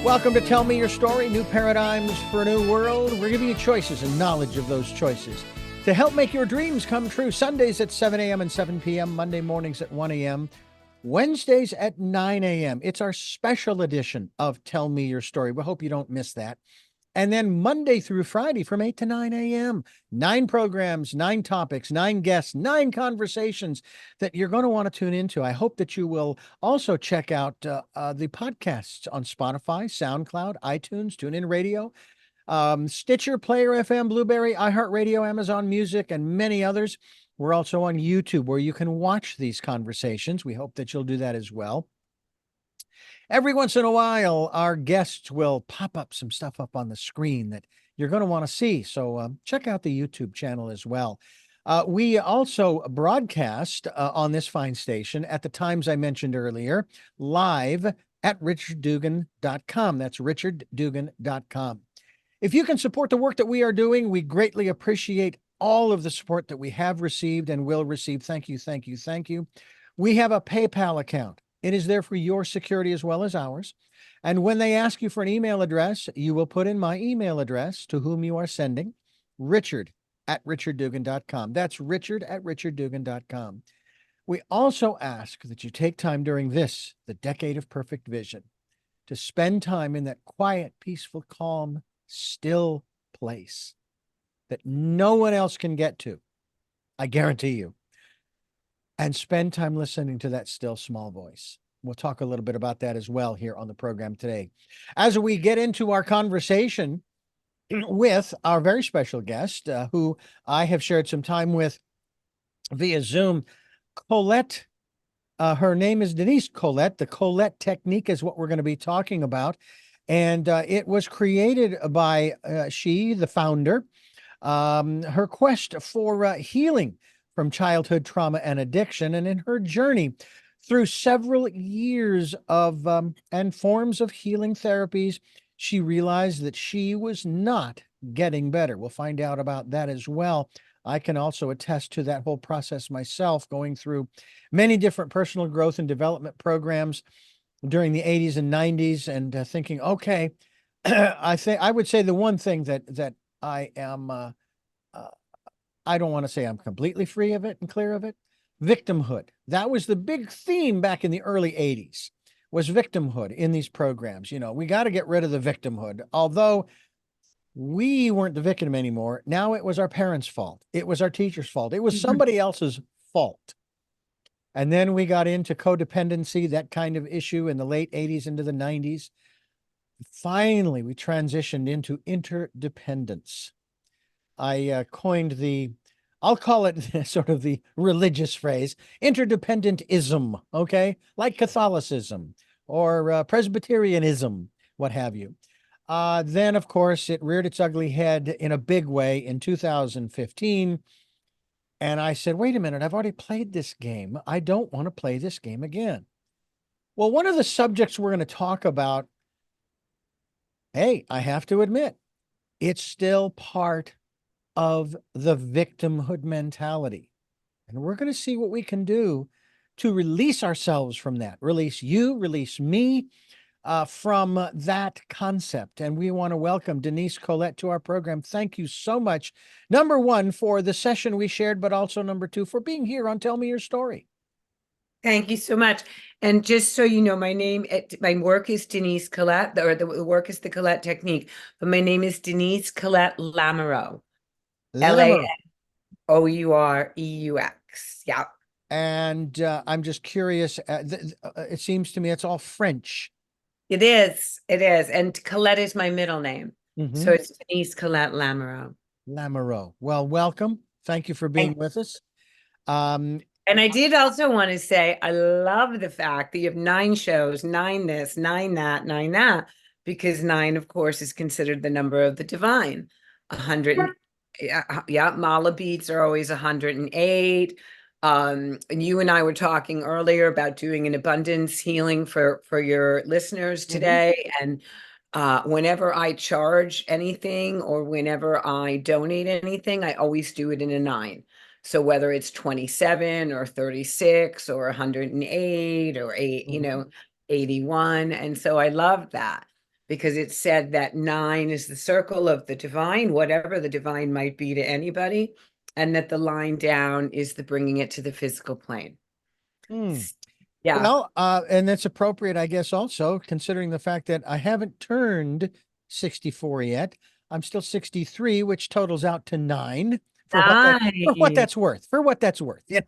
Welcome to Tell Me Your Story, New Paradigms for a New World. We're giving you choices and knowledge of those choices to help make your dreams come true. Sundays at 7 a.m. and 7 p.m., Monday mornings at 1 a.m., Wednesdays at 9 a.m. It's our special edition of Tell Me Your Story. We hope you don't miss that. And then Monday through Friday from 8 to 9 a.m., 9 programs, 9 topics, 9 guests, 9 conversations that you're going to want to tune into. I hope that you will also check out the podcasts on Spotify, SoundCloud, iTunes, TuneIn Radio, Stitcher, Player FM, Blueberry, iHeartRadio, Amazon Music, and many others. We're also on YouTube where you can watch these conversations. We hope that you'll do that as well. Every once in a while, our guests will pop up some stuff up on the screen that you're going to want to see. So check out the YouTube channel as well. We also broadcast on this fine station at the times I mentioned earlier, live at richarddugan.com. That's richarddugan.com. If you can support the work that we are doing, we greatly appreciate all of the support that we have received and will receive. Thank you, thank you, thank you. We have a PayPal account. It is there for your security as well as ours. And when they ask you for an email address, you will put in my email address to whom you are sending, richard@richarddugan.com. That's richard@richarddugan.com. We also ask that you take time during this, the Decade of Perfect Vision, to spend time in that quiet, peaceful, calm, still place that no one else can get to. I guarantee you. And spend time listening to that still small voice. We'll talk a little bit about that as well here on the program today. As we get into our conversation with our very special guest, who I have shared some time with via Zoom, Colette. Her name is Denise Colette. The Colette Technique is what we're going to be talking about. And it was created by she, the founder, her quest for healing from childhood trauma and addiction, and in her journey through several years of and forms of healing therapies, she realized that she was not getting better. We'll find out about that as well. I can also attest to that whole process myself, going through many different personal growth and development programs during the 80s and 90s, and thinking, okay, I would say the one thing that I am I don't want to say I'm completely free of it and clear of it. Victimhood. That was the big theme back in the early 80s, was victimhood in these programs. You know, we got to get rid of the victimhood. Although we weren't the victim anymore. Now it was our parents' fault. It was our teacher's fault. It was somebody else's fault. And then we got into codependency, that kind of issue in the late 80s into the 90s. Finally, we transitioned into interdependence. I coined I'll call it sort of the religious phrase, interdependentism, okay? Like Catholicism or Presbyterianism, what have you. Then, of course, it reared its ugly head in a big way in 2015. And I said, wait a minute, I've already played this game. I don't want to play this game again. Well, one of the subjects we're going to talk about, hey, I have to admit, it's still part of the victimhood mentality. And we're going to see what we can do to release ourselves from that, release you, release me from that concept. And we want to welcome Denise Colette to our program. Thank you so much. Number one, for the session we shared, but also number two, for being here on Tell Me Your Story. Thank you so much. And just so you know, my work is Denise Colette, or the work is the Colette Technique, but my name is Denise Colette Lamoureux. Lamoureux. Yeah. And I'm just curious, it seems to me it's all French. It is. And Colette is my middle name. So it's Denise Colette Lamoureux. Lamoureux. Well, welcome. Thank you for being with us. And I did also want to say, I love the fact that you have 9 shows, 9 this, 9 that, 9 that, because 9, of course, is considered the number of the divine. 100. Yeah, mala beads are always 108. And you and I were talking earlier about doing an abundance healing for your listeners today. And whenever I charge anything or whenever I donate anything, I always do it in a 9. So whether it's 27 or 36 or 108 or 8, 81. And so I love that. because it said that 9 is the circle of the divine, whatever the divine might be to anybody, and that the line down is the bringing it to the physical plane. Hmm. Yeah. Well, and that's appropriate, I guess, also considering the fact that I haven't turned 64 yet. I'm still 63, which totals out to 9 for what Nice. that's worth. For what that's worth. Yeah.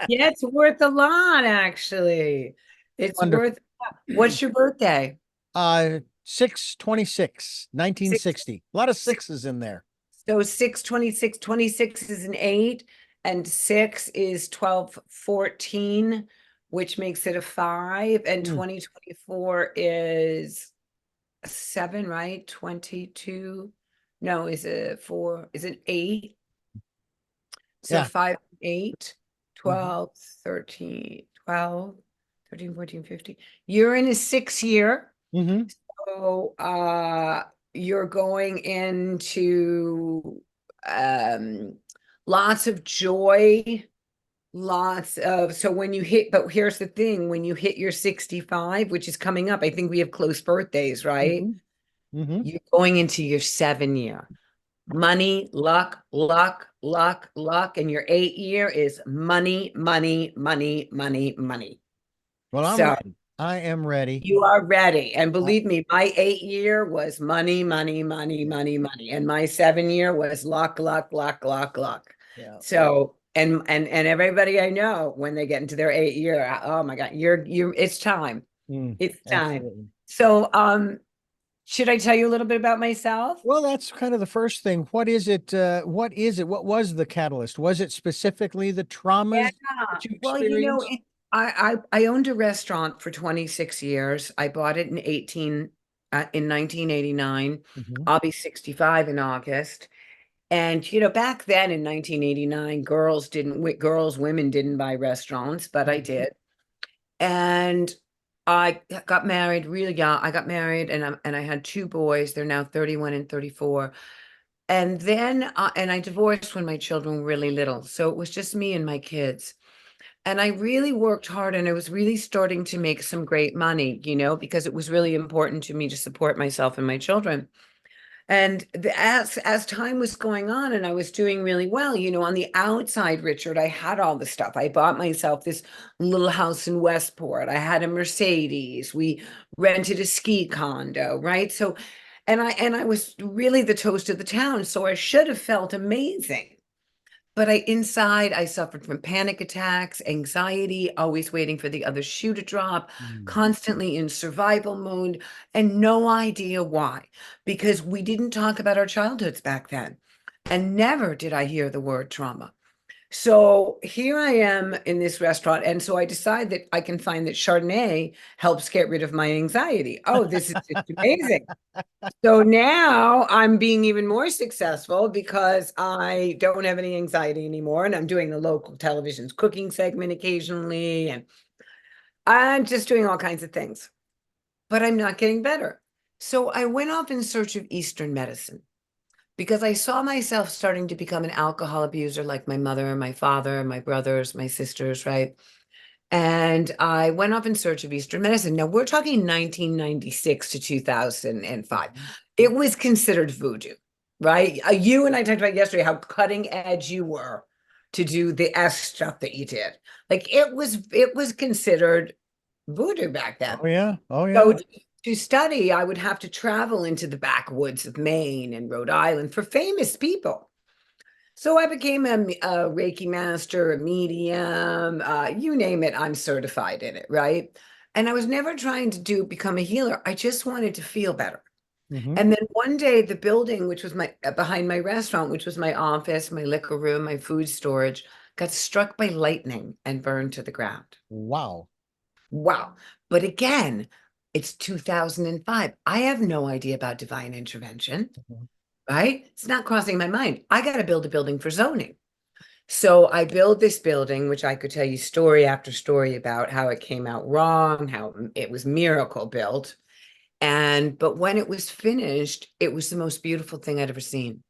Yeah, it's worth a lot, actually. It's Wonderful. worth a lot. What's your birthday? 6/26, Six, 1960. A lot of six, sixes in there. so 6/26, 26 is an 8, and 6 is 12, 14, which makes it a 5, and Hmm. 2024 is a 7, right? 22. No, is it 4? Is it 8? So Yeah. 5, 8, Mhm. 12, 13, 12, 13, 14, 15. You're in a 6 year. Mhm. So you're going into lots of joy, lots of, so when you hit, but here's the thing, when you hit your 65, which is coming up, I think we have close birthdays, right? Mhm. Mhm. You're going into your 7 year. Money, luck, luck, luck, luck. And your 8 year is money, money, money, money, money. Well, I'm So ready. I am ready. you are ready. And I, believe me, my 8 year was money, money, money, yeah. money, money. And my 7 year was luck, luck, luck, luck, luck. Yeah. So, and everybody I know when they get into their 8 year, oh my God, it's time. Mm, It's time. absolutely. So, should I tell you a little bit about myself? Well, that's kind of the first thing. What is it? What is it? What was the catalyst? Was it specifically the Yeah. traumas that you Well, experienced? I owned a restaurant for 26 years. I bought it in 1989. Mhm. I'll be 65 in August. And back then in 1989, women didn't buy restaurants, but I Mhm. did. And I got married really young. I got married and I had 2 boys. They're now 31 and 34. And then and I divorced when my children were really little. So it was just me and my kids. And I really worked hard and I was really starting to make some great money, because it was really important to me to support myself and my children. And as time was going on and I was doing really well, on the outside, Richard, I had all the stuff. I bought myself this little house in Westport. I had a Mercedes. We rented a ski condo, right? So, and I was really the toast of the town. So I should have felt amazing. But I suffered from panic attacks, anxiety, always waiting for the other shoe to drop, Mm. constantly in survival mode, and no idea why, because we didn't talk about our childhoods back then. And never did I hear the word trauma. So here I am in this restaurant. And so I decide that I can find that Chardonnay helps get rid of my anxiety. Oh, this is just amazing. So now I'm being even more successful because I don't have any anxiety anymore. And I'm doing the local television's cooking segment occasionally. And I'm just doing all kinds of things, but I'm not getting better. So I went off in search of Eastern medicine because I saw myself starting to become an alcohol abuser like my mother, my father, my brothers, my sisters, right? And I went off in search of Eastern medicine. Now we're talking 1996 to 2005. Mhm. It was considered voodoo, right? You and I talked about yesterday how cutting edge you were to do the S stuff that you did. Like it was considered voodoo back then. Oh yeah. Oh yeah. So to study, I would have to travel into the backwoods of Maine and Rhode Island for famous people. So I became a Reiki master, a medium, you name it, I'm certified in it, right? And I was never trying to become a healer. I just wanted to feel better. Hmm. And then one day, the building, which was behind my restaurant, which was my office, my liquor room, my food storage, got struck by lightning and burned to the ground. Wow. Wow. But again, it's 2005. I have no idea about divine intervention, Mhm. right? It's not crossing my mind. I got to build a building for zoning. So I build this building, which I could tell you story after story about how it came out wrong, how it was miracle built. But when it was finished, it was the most beautiful thing I'd ever seen.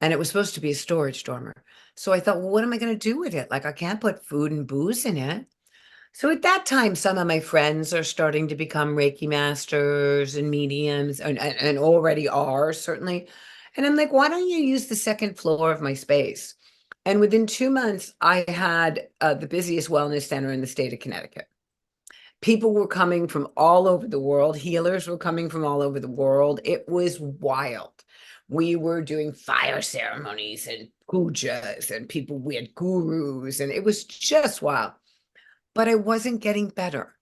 And it was supposed to be a storage dormer. So I thought, well, what am I going to do with it? Like, I can't put food and booze in it. So at that time, some of my friends are starting to become Reiki masters and mediums and already are certainly. And I'm like, why don't you use the second floor of my space? And within 2 months, I had the busiest wellness center in the state of Connecticut. People were coming from all over the world. Healers were coming from all over the world. It was wild. We were doing fire ceremonies and pujas, and we had gurus, and it was just wild. But I wasn't getting better.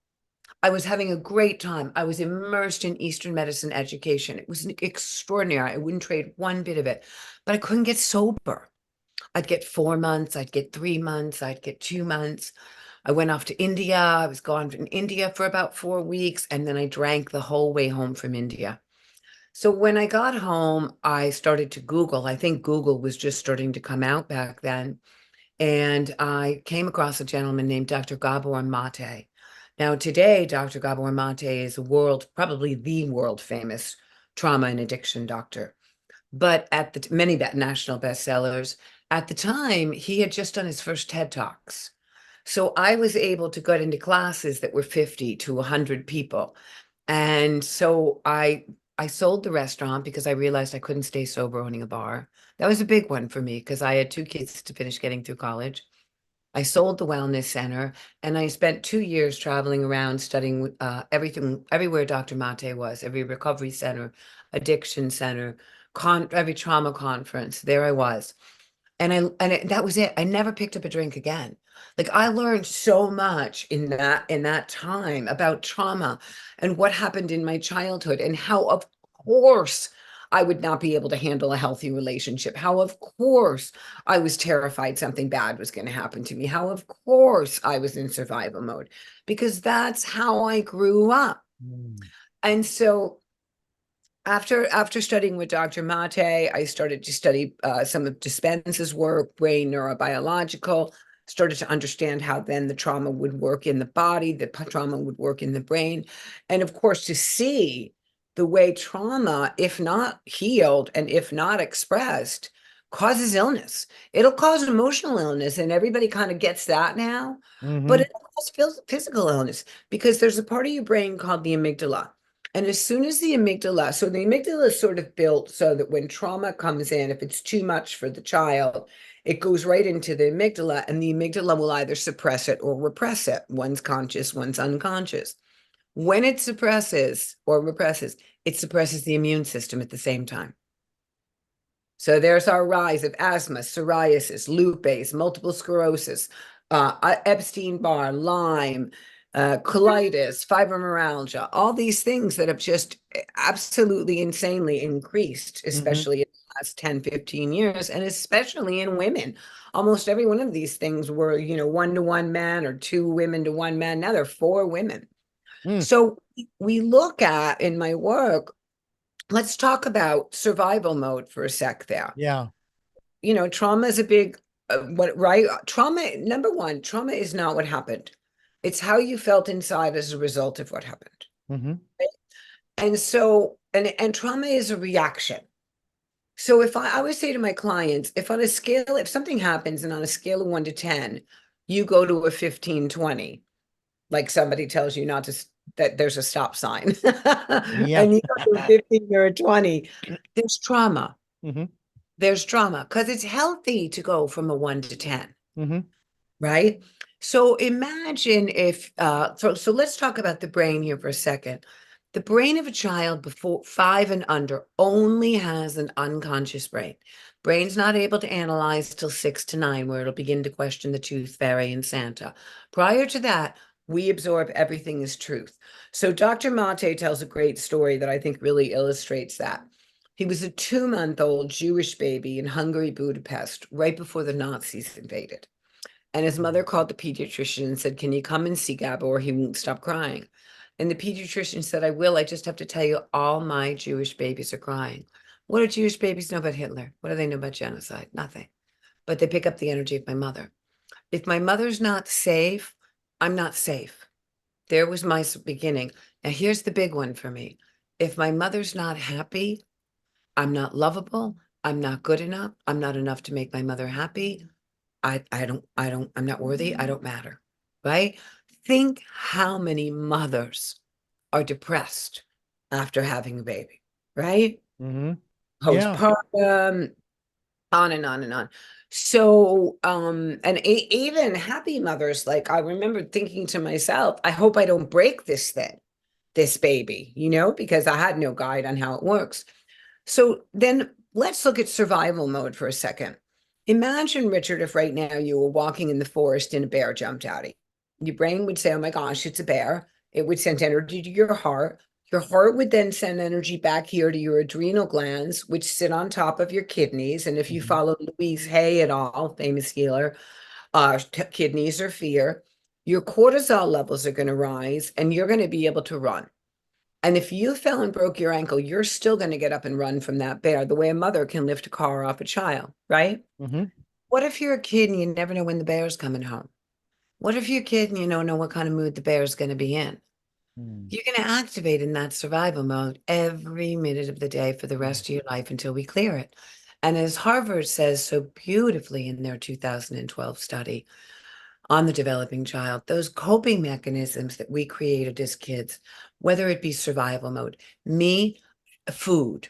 I was having a great time. I was immersed in Eastern medicine education. It was extraordinary. I wouldn't trade one bit of it, but I couldn't get sober. I'd get 4 months, I'd get 3 months, I'd get 2 months. I went off to India. I was gone in India for about 4 weeks, and then I drank the whole way home from India. So when I got home, I started to Google. I think Google was just starting to come out back then. And I came across a gentleman named Dr. Gabor Mate. Now, today, Dr. Gabor Mate is probably the world famous trauma and addiction doctor. But at the many national bestsellers, at the time, he had just done his first TED Talks. So I was able to get into classes that were 50 to 100 people. And so I sold the restaurant because I realized I couldn't stay sober owning a bar. That was a big one for me because I had 2 kids to finish getting through college. I sold the wellness center, and I spent 2 years traveling around studying everything, everywhere Dr. Mate was, every recovery center, addiction center, every trauma conference. There I was. That was it. I never picked up a drink again. Like, I learned so much in that time about trauma and what happened in my childhood, and how, of course, I would not be able to handle a healthy relationship. How, of course, I was terrified something bad was going to happen to me. How, of course, I was in survival mode, because that's how I grew up. Mm. And so after studying with Dr. Mate, I started to study some of Dispenza's work, brain neurobiological, started to understand how then the trauma would work in the body, the trauma would work in the brain. And of course, to see the way trauma, if not healed and if not expressed, causes illness. It'll cause emotional illness, and everybody kind of gets that now, but Mhm. it causes physical illness, because there's a part of your brain called the amygdala. And as soon as so the amygdala is sort of built so that when trauma comes in, if it's too much for the child, it goes right into the amygdala, and the amygdala will either suppress it or repress it. One's conscious, one's unconscious. When it suppresses or represses, it suppresses the immune system at the same time. So there's our rise of asthma, psoriasis, lupus, multiple sclerosis, Epstein-Barr, Lyme, colitis, fibromyalgia, all these things that have just absolutely insanely increased, Mhm. especially in the last 10, 15 years, and especially in women. Almost every one of these things were, 1-to-1 man or 2 women to 1 man. Now they're 4 women. Mm. So we look at, in my work, let's talk about survival mode for a sec there. Yeah. Trauma is a big, right? Trauma, number one, trauma is not what happened. It's how you felt inside as a result of what happened. Mhm. And so, and trauma is a reaction. So if I would say to my clients, if something happens and on a scale of 1 to 10, you go to a 15, 20, like somebody tells you that there's a stop sign, Yeah. and you go to a 15 or a 20, there's trauma. Mhm. There's trauma, because it's healthy to go from a 1 to 10, Mhm. right? So imagine if, so let's talk about the brain here for a second. The brain of a child before 5 and under only has an unconscious brain. Brain's not able to analyze till 6 to 9, where it'll begin to question the tooth fairy and Santa. Prior to that, we absorb everything as truth. So Dr. Mate tells a great story that I think really illustrates that. He was a 2-month-old Jewish baby in Hungary, Budapest, right before the Nazis invaded. And his mother called the pediatrician and said, "Can you come and see Gabor? He won't stop crying." And the pediatrician said, "I will. I just have to tell you, all my Jewish babies are crying." What do Jewish babies know about Hitler? What do they know about genocide? Nothing. But they pick up the energy of my mother. If my mother's not safe, I'm not safe. There was my beginning. Now, here's the big one for me. If my mother's not happy, I'm not lovable. I'm not good enough. I'm not enough to make my mother happy. I'm not worthy. I don't matter. Right? think how many mothers are depressed after having a baby, right? Mm-hmm. Yeah. Postpartum, on and on and on. So, and even happy mothers, like I remember thinking to myself, I hope I don't break this thing, this baby, because I had no guide on how it works. So then let's look at survival mode for a second. Imagine, Richard, if right now you were walking in the forest and a bear jumped out at you. Your brain would say, oh my gosh, it's a bear. It would send energy to your heart. Your heart would then send energy back here to your adrenal glands, which sit on top of your kidneys. And if you follow Louise Hay at all, famous healer, kidneys are fear, your cortisol levels are going to rise and you're going to be able to run. And if you fell and broke your ankle, you're still going to get up and run from that bear, the way a mother can lift a car off a child, right? Mm-hmm. What if you're a kid and you never know when the bear's coming home? What if you're a kid and you don't know what kind of mood the bear's going to be in? Mm. You're going to activate in that survival mode every minute of the day for the rest of your life until we clear it. And as Harvard says so beautifully in their 2012 study on the developing child, those coping mechanisms that we created as kids, whether it be survival mode, food,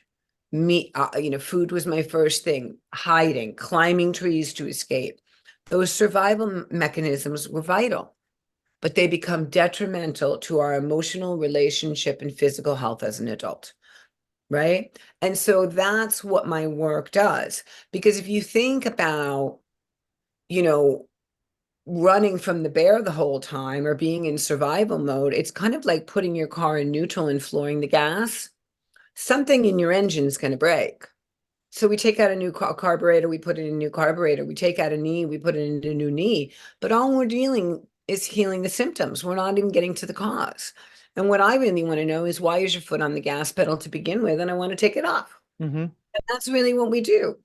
food was my first thing, hiding, climbing trees to escape. Those survival mechanisms were vital, but they become detrimental to our emotional, relationship, and physical health as an adult, right? And so that's what my work does. Because if you think about, you know, running from the bear the whole time or being in survival mode, it's kind of like putting your car in neutral and flooring the gas. Something in your engine is going to break. So we take out a new carburetor, we put in a new carburetor. We take out a knee, we put in a new knee. But all we're dealing is healing the symptoms. We're not even getting to the cause. And what I really want to know is, why is your foot on the gas pedal to begin with? And I want to take it off. Mm-hmm. And that's really what we do.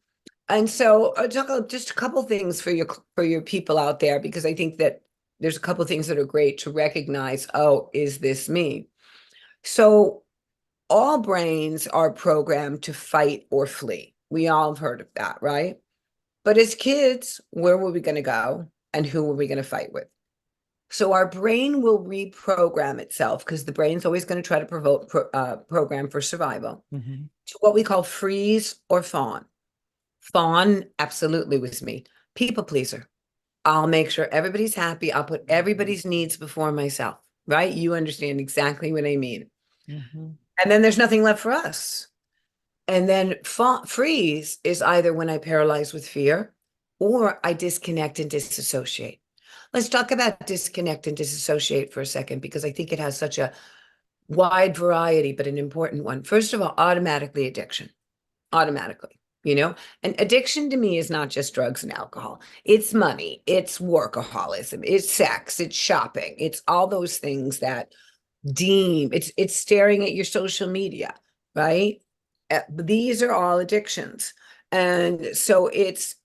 And so I'll talk about just a couple things for your people out there, because I think that there's a couple things that are great to recognize. Oh, is this me? So all brains are programmed to fight or flee. We all have heard of that, right? But as kids, where were we going to go and who were we going to fight with? So our brain will reprogram itself, because the brain's always going to try to program for survival, Mm-hmm. to what we call freeze or fawn. Fawn absolutely was me. People pleaser. I'll make sure everybody's happy. I'll put everybody's needs before myself, right? You understand exactly what I mean. Mm-hmm. And then there's nothing left for us. And then freeze is either when I paralyze with fear or I disconnect and disassociate. Let's talk about disconnect and disassociate for a second, because I think it has such a wide variety, but an important one. First of all, automatically addiction, automatically, and addiction to me is not just drugs and alcohol. It's money, it's workaholism, it's sex, it's shopping, it's all those things that it's staring at your social media, right? These are all addictions. And so it's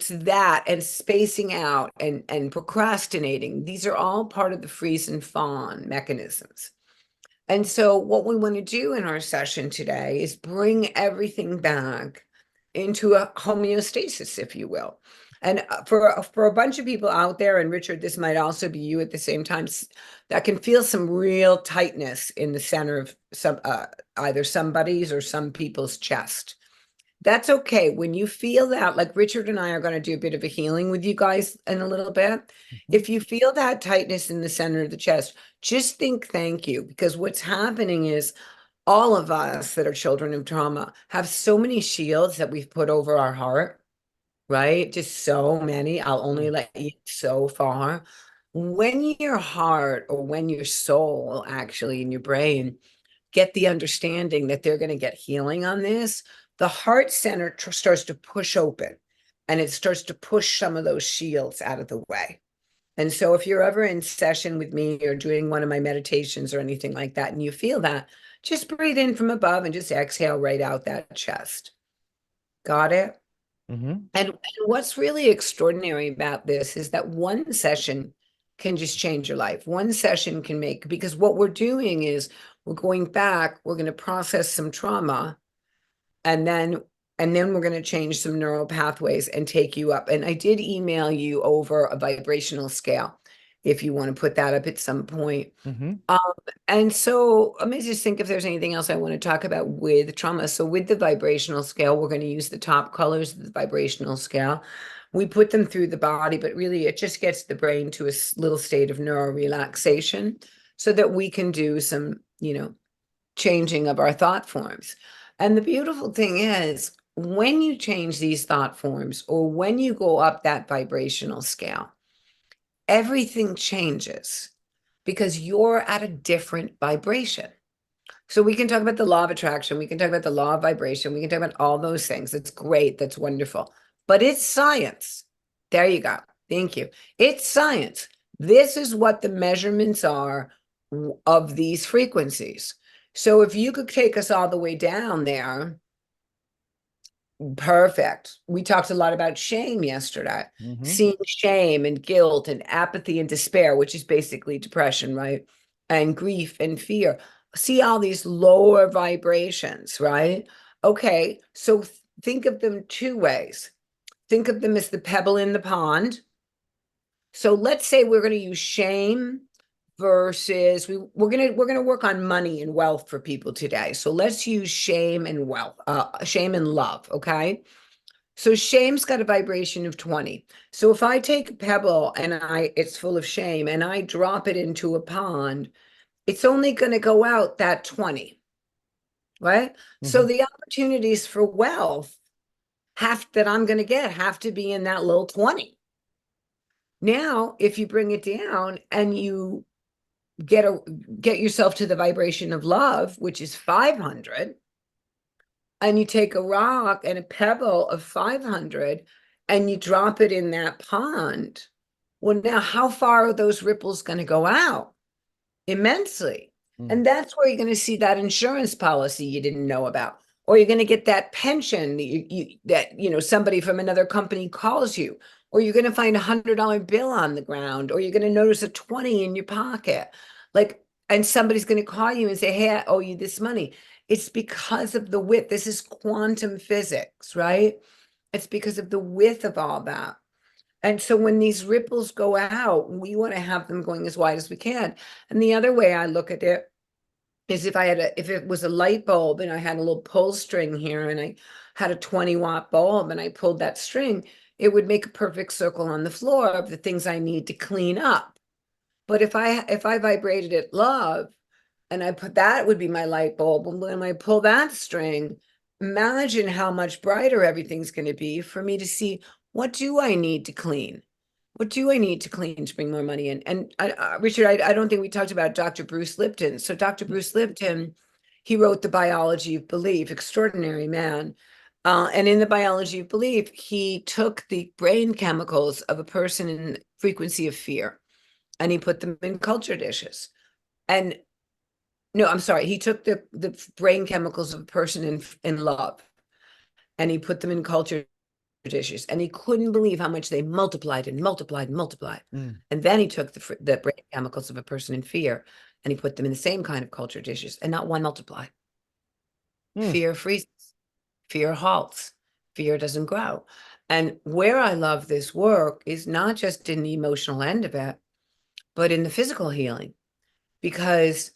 that, and spacing out and procrastinating. These are all part of the freeze and fawn mechanisms. And so what we want to do in our session today is bring everything back into a homeostasis, if you will. And for a bunch of people out there, and Richard, this might also be you at the same time, that can feel some real tightness in the center of either somebody's or some people's chest. That's okay. When you feel that, like Richard and I are going to do a bit of a healing with you guys in a little bit. If you feel that tightness in the center of the chest, just think thank you, because what's happening is all of us that are children of trauma have so many shields that we've put over our heart, right? Just so many. I'll only let you so far. When your heart, or when your soul actually in your brain get the understanding that they're going to get healing on this, the heart center starts to push open, and it starts to push some of those shields out of the way. And so if you're ever in session with me or doing one of my meditations or anything like that, and you feel that, just breathe in from above and just exhale right out that chest. Got it? Mm-hmm. And what's really extraordinary about this is that one session can just change your life. One session can because what we're doing is we're going back, we're going to process some trauma, and then we're going to change some neural pathways and take you up. And I did email you over a vibrational scale. if you want to put that up at some point. Mm-hmm. And so let me just think if there's anything else I want to talk about with trauma. So with the vibrational scale, we're going to use the top colors of the vibrational scale. We put them through the body, but really it just gets the brain to a little state of neurorelaxation so that we can do some, changing of our thought forms. And the beautiful thing is, when you change these thought forms or when you go up that vibrational scale, everything changes because you're at a different vibration. So we can talk about the law of attraction, we can talk about the law of vibration, we can talk about all those things. That's great, that's wonderful. But it's science. There you go. Thank you. It's science. This is what the measurements are of these frequencies. So if you could take us all the way down there, perfect. We talked a lot about shame yesterday, Mm-hmm. seeing shame and guilt and apathy and despair, which is basically depression, right? And grief and fear. See all these lower vibrations, right? Okay, so think of them two ways. Think of them as the pebble in the pond. So let's say we're going to use shame versus we're gonna work on money and wealth for people today. So let's use shame and wealth, shame and love. Okay. So shame's got a vibration of 20. So if I take a pebble and it's full of shame and I drop it into a pond, it's only going to go out that 20, right? So Mm-hmm. the opportunities for wealth that I'm going to get have to be in that little 20. Now, if you bring it down and you get yourself to the vibration of love, which is 500, and you take a rock and a pebble of 500 and you drop it in that pond, well, now how far are those ripples going to go out? Immensely. Mm. And that's where you're going to see that insurance policy you didn't know about, or you're going to get that pension that somebody from another company calls you, or you're going to find $100 bill on the ground, or you're going to notice a 20 in your pocket, and somebody's going to call you and say, hey, I owe you this money. It's because of the width. This is quantum physics, right? It's because of the width of all that. And so when these ripples go out, we want to have them going as wide as we can. And the other way I look at it is if it was a light bulb and I had a little pull string here and I had a 20-watt bulb and I pulled that string, it would make a perfect circle on the floor of the things I need to clean up. But if I vibrated at love and that would be my light bulb, and when I pull that string, imagine how much brighter everything's going to be for me to see, what do I need to clean? What do I need to clean to bring more money in? And Richard, I don't think we talked about Dr. Bruce Lipton. So Dr. Bruce Lipton, he wrote The Biology of Belief, extraordinary man. And in The Biology of Belief, he took the brain chemicals of a person in frequency of fear and he put them in culture dishes. And no, I'm sorry, he took the brain chemicals of a person in love and he put them in culture dishes, and he couldn't believe how much they multiplied and multiplied and multiplied. Mm. And then he took the brain chemicals of a person in fear and he put them in the same kind of culture dishes, and not one multiplied. Mm. Fear freezes, fear halts, fear doesn't grow. And where I love this work is not just in the emotional end of it, but in the physical healing, because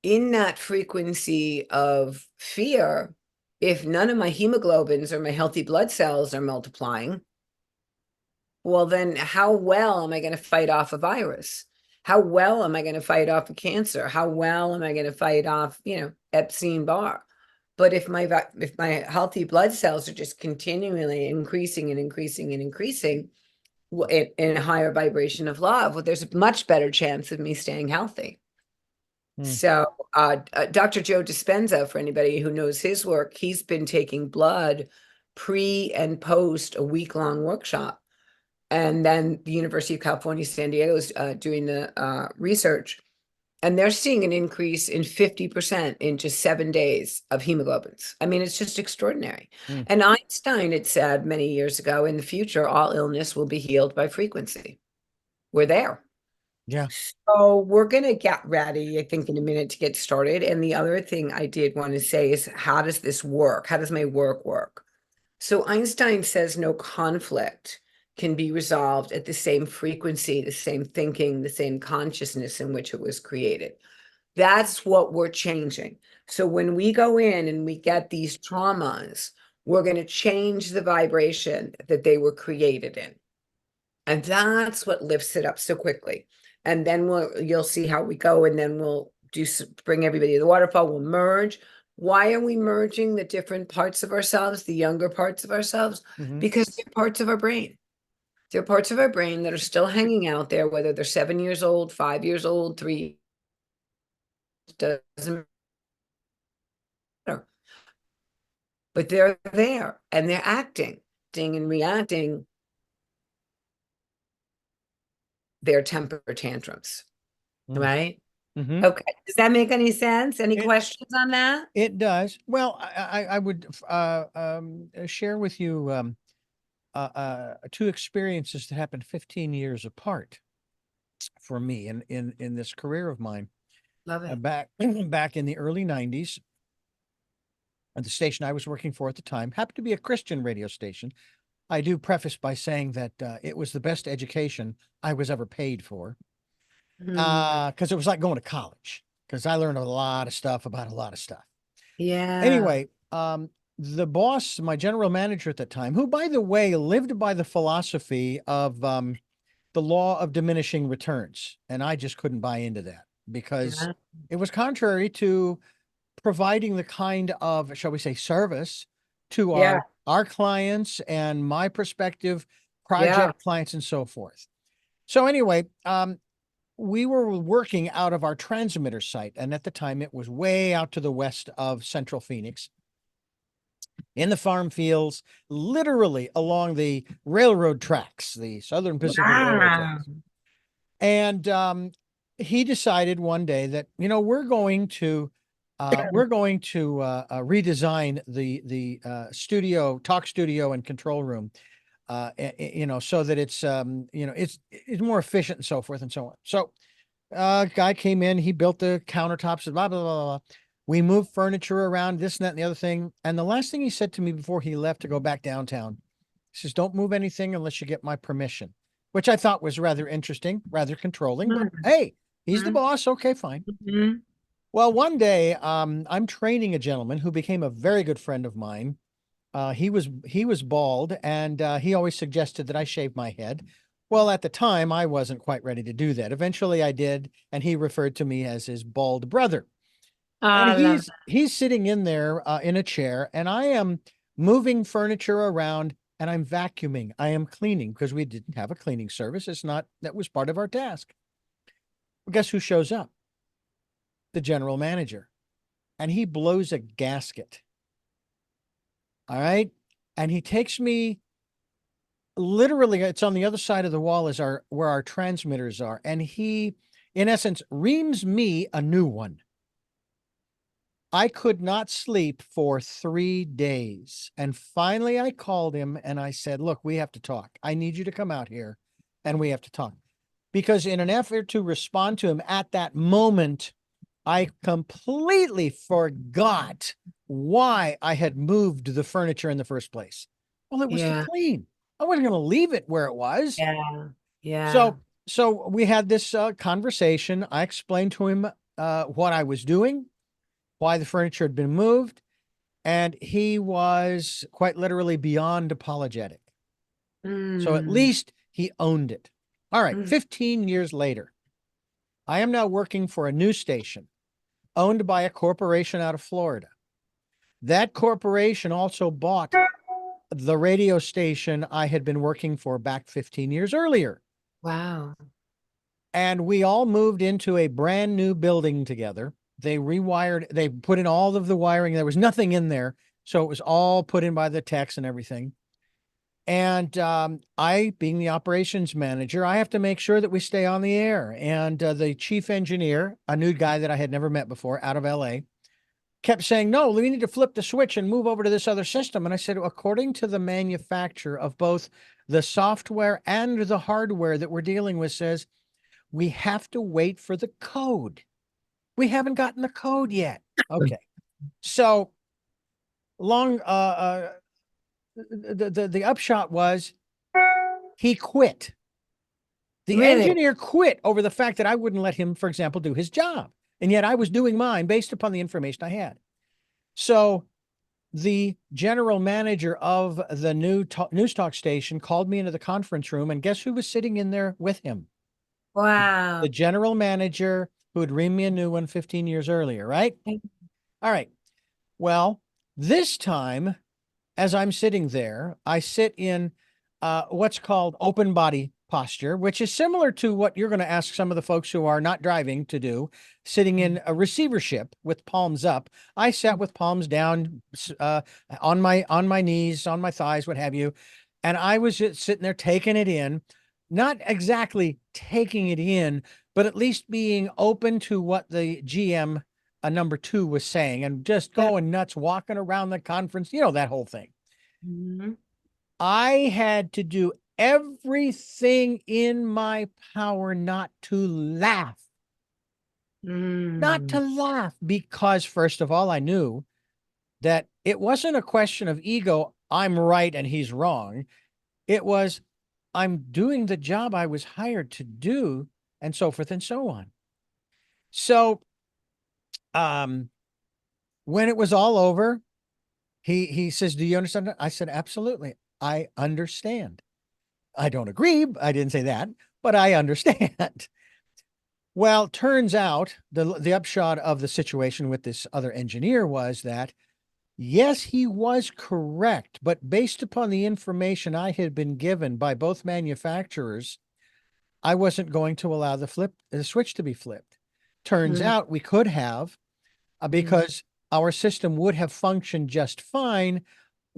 in that frequency of fear, if none of my hemoglobins or my healthy blood cells are multiplying, well, then how well am I going to fight off a virus? How well am I going to fight off a cancer? How well am I going to fight off, Epstein-Barr? But if my healthy blood cells are just continually increasing and increasing and increasing in a higher vibration of love, well, there's a much better chance of me staying healthy. Mm. So Dr. Joe Dispenza, for anybody who knows his work, he's been taking blood pre and post a week-long workshop. And then the University of California, San Diego is doing the research. And they're seeing an increase in 50% in just 7 days of hemoglobins. I mean, it's just extraordinary. Mm. And Einstein had said many years ago, in the future, all illness will be healed by frequency. We're there. Yeah. So we're going to get ready, I think, in a minute to get started. And the other thing I did want to say is, how does this work? How does my work work? So Einstein says no conflict can be resolved at the same frequency, the same thinking, the same consciousness in which it was created. That's what we're changing. So when we go in and we get these traumas, we're going to change the vibration that they were created in. And that's what lifts it up so quickly. And then you'll see how we go, and then we'll bring everybody to the waterfall, we'll merge. Why are we merging the different parts of ourselves, the younger parts of ourselves? Because they're parts of our brain. They're parts of our brain that are still hanging out there, whether they're 7 years old, 5 years old, 3, doesn't matter. But they're there and they're acting and reacting their temper tantrums. Right? Okay. Does that make any sense? Any questions on that? It does. Well, I would share with you two experiences that happened 15 years apart for me in this career of mine. Love it. Back in the early 90s, at the station I was working for at the time happened to be a Christian radio station. I do preface by saying that it was the best education I was ever paid for, because it was like going to college, because I learned a lot of stuff about a lot of stuff. Yeah. Anyway, the boss, my general manager at the time, who, by the way, lived by the philosophy of the law of diminishing returns. And I just couldn't buy into that, because it was contrary to providing the kind of, shall we say, service to our clients and my prospective project clients and so forth. So anyway, we were working out of our transmitter site. And at the time, it was way out to the west of central Phoenix, in the farm fields, literally along the railroad tracks, the Southern Pacific Railroad tracks. And he decided one day that, we're going to redesign the talk studio and control room, so that it's more efficient and so forth and so on. So guy came in, he built the countertops, blah, blah, blah, blah. We moved furniture around, this and that and the other thing. And the last thing he said to me before he left to go back downtown, he says, "Don't move anything unless you get my permission," which I thought was rather interesting, rather controlling, but hey, he's the boss. Okay, fine. Well, one day, I'm training a gentleman who became a very good friend of mine. He was bald, and he always suggested that I shave my head. Well, at the time, I wasn't quite ready to do that. Eventually I did, and he referred to me as his bald brother. And he's sitting in there in a chair, and I am moving furniture around, and I'm vacuuming. I am cleaning, because we didn't have a cleaning service. That was part of our task. Well, guess who shows up? The general manager. And he blows a gasket. All right. And he takes me, literally, it's on the other side of the wall where our transmitters are. And he, in essence, reams me a new one. I could not sleep for 3 days. And finally I called him and I said, "Look, we have to talk. I need you to come out here and we have to talk." Because in an effort to respond to him at that moment, I completely forgot why I had moved the furniture in the first place. Well, it was to clean. I wasn't going to leave it where it was. So we had this conversation. I explained to him what I was doing, why the furniture had been moved, and he was quite literally beyond apologetic. So at least he owned it. All right, 15 years later, I am now working for a news station owned by a corporation out of Florida. That corporation also bought the radio station I had been working for back 15 years earlier. Wow. And we all moved into a brand new building together. They put in all of the wiring. There was nothing in there. So it was all put in by the techs and everything. And I, being the operations manager, I have to make sure that we stay on the air. And the chief engineer, a new guy that I had never met before out of LA, kept saying, "No, we need to flip the switch and move over to this other system." And I said, "According to the manufacturer of both the software and the hardware that we're dealing with, says we have to wait for the code. We haven't gotten the code yet." Okay. So the upshot was He quit. The Really? engineer quit over the fact that I wouldn't let him, for example, do his job. And yet I was doing mine based upon the information I had. So the general manager of the news talk station called me into the conference room, and guess who was sitting in there with him? Wow. The general manager who had reamed me a new one 15 years earlier, right? All right. Well, this time, as I'm sitting there, I sit in what's called open body posture, which is similar to what you're going to ask some of the folks who are not driving to do, sitting in a receivership with palms up. I sat with palms down on my knees, on my thighs, what have you. And I was just sitting there taking it in, not exactly taking it in, but at least being open to what the GM number 2 was saying and just Yeah. going nuts, walking around the conference, that whole thing. Mhm. I had to do everything in my power not to laugh, Mm. because first of all, I knew that it wasn't a question of ego. I'm right and he's wrong. It was, I'm doing the job I was hired to do, and so forth and so on. So, um, when it was all over, he says, "Do you understand that?" I said, "Absolutely. I understand. I don't agree. I didn't say that, but I understand." Well, turns out the upshot of the situation with this other engineer was that, yes, he was correct, but based upon the information I had been given by both manufacturers, I wasn't going to allow the switch to be flipped. Turns Mm. out we could have, Mm. because our system would have functioned just fine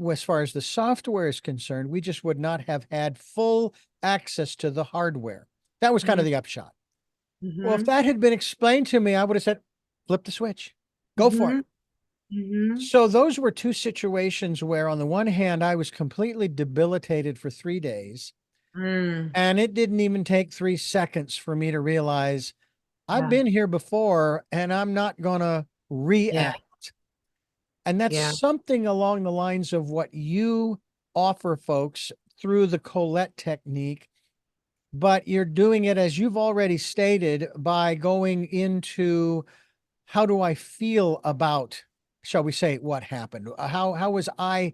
as far as the software is concerned. We just would not have had full access to the hardware. That was kind of Mm. the upshot. Well, if Mhm. that had been explained to me, I would have said, flip the switch, go for it. Mhm. Mhm. So those were two situations where, on the one hand, I was completely debilitated for 3 days. Mm. And it didn't even take 3 seconds for me to realize I've Yeah. been here before and I'm not going to Yeah. react. And that's Yeah. something along the lines of what you offer folks through the Colette technique, but you're doing it, as you've already stated, by going into, how do I feel about, shall we say, what happened? How was I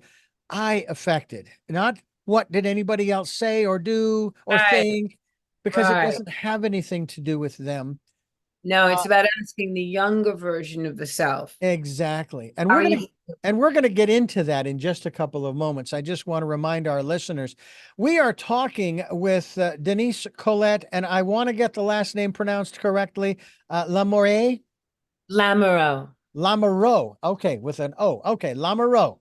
affected? Not what did anybody else say or do or Right. think, because it Right. doesn't have anything to do with them. No, Uh, it's about asking the younger version of the self. exactly. How are you? And we're going to get into that in just a couple of moments. I just want to remind our listeners, we are talking with Denise Colette, and I want to get the last name pronounced correctly. Lamoureux. Lamoureux. Lamoureux. Okay, with an O. Okay, Lamoureux.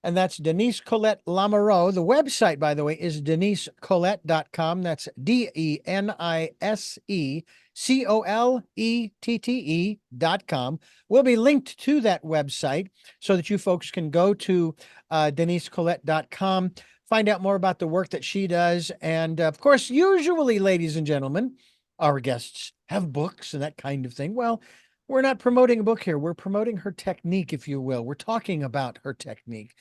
And that's Denise Colette Lamoureux. The website, by the way, is denisecolette.com. That's DeniseColette.com. We'll be linked to that website so that you folks can go to denisecolette.com, find out more about the work that she does. And of course, usually, ladies and gentlemen, our guests have books and that kind of thing. Well, we're not promoting a book here. We're promoting her technique, if you will. We're talking about her technique.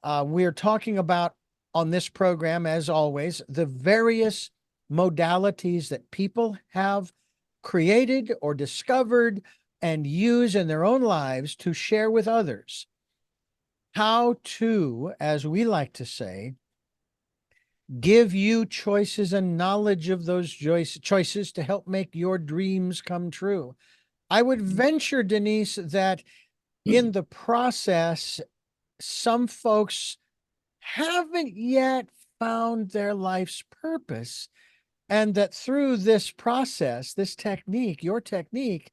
We're talking about, on this program, as always, the various modalities that people have created or discovered and use in their own lives to share with others. How to, as we like to say, give you choices and knowledge of those choices to help make your dreams come true. I would venture, Denise, that in the process, some folks haven't yet found their life's purpose, and that through this process, this technique, your technique,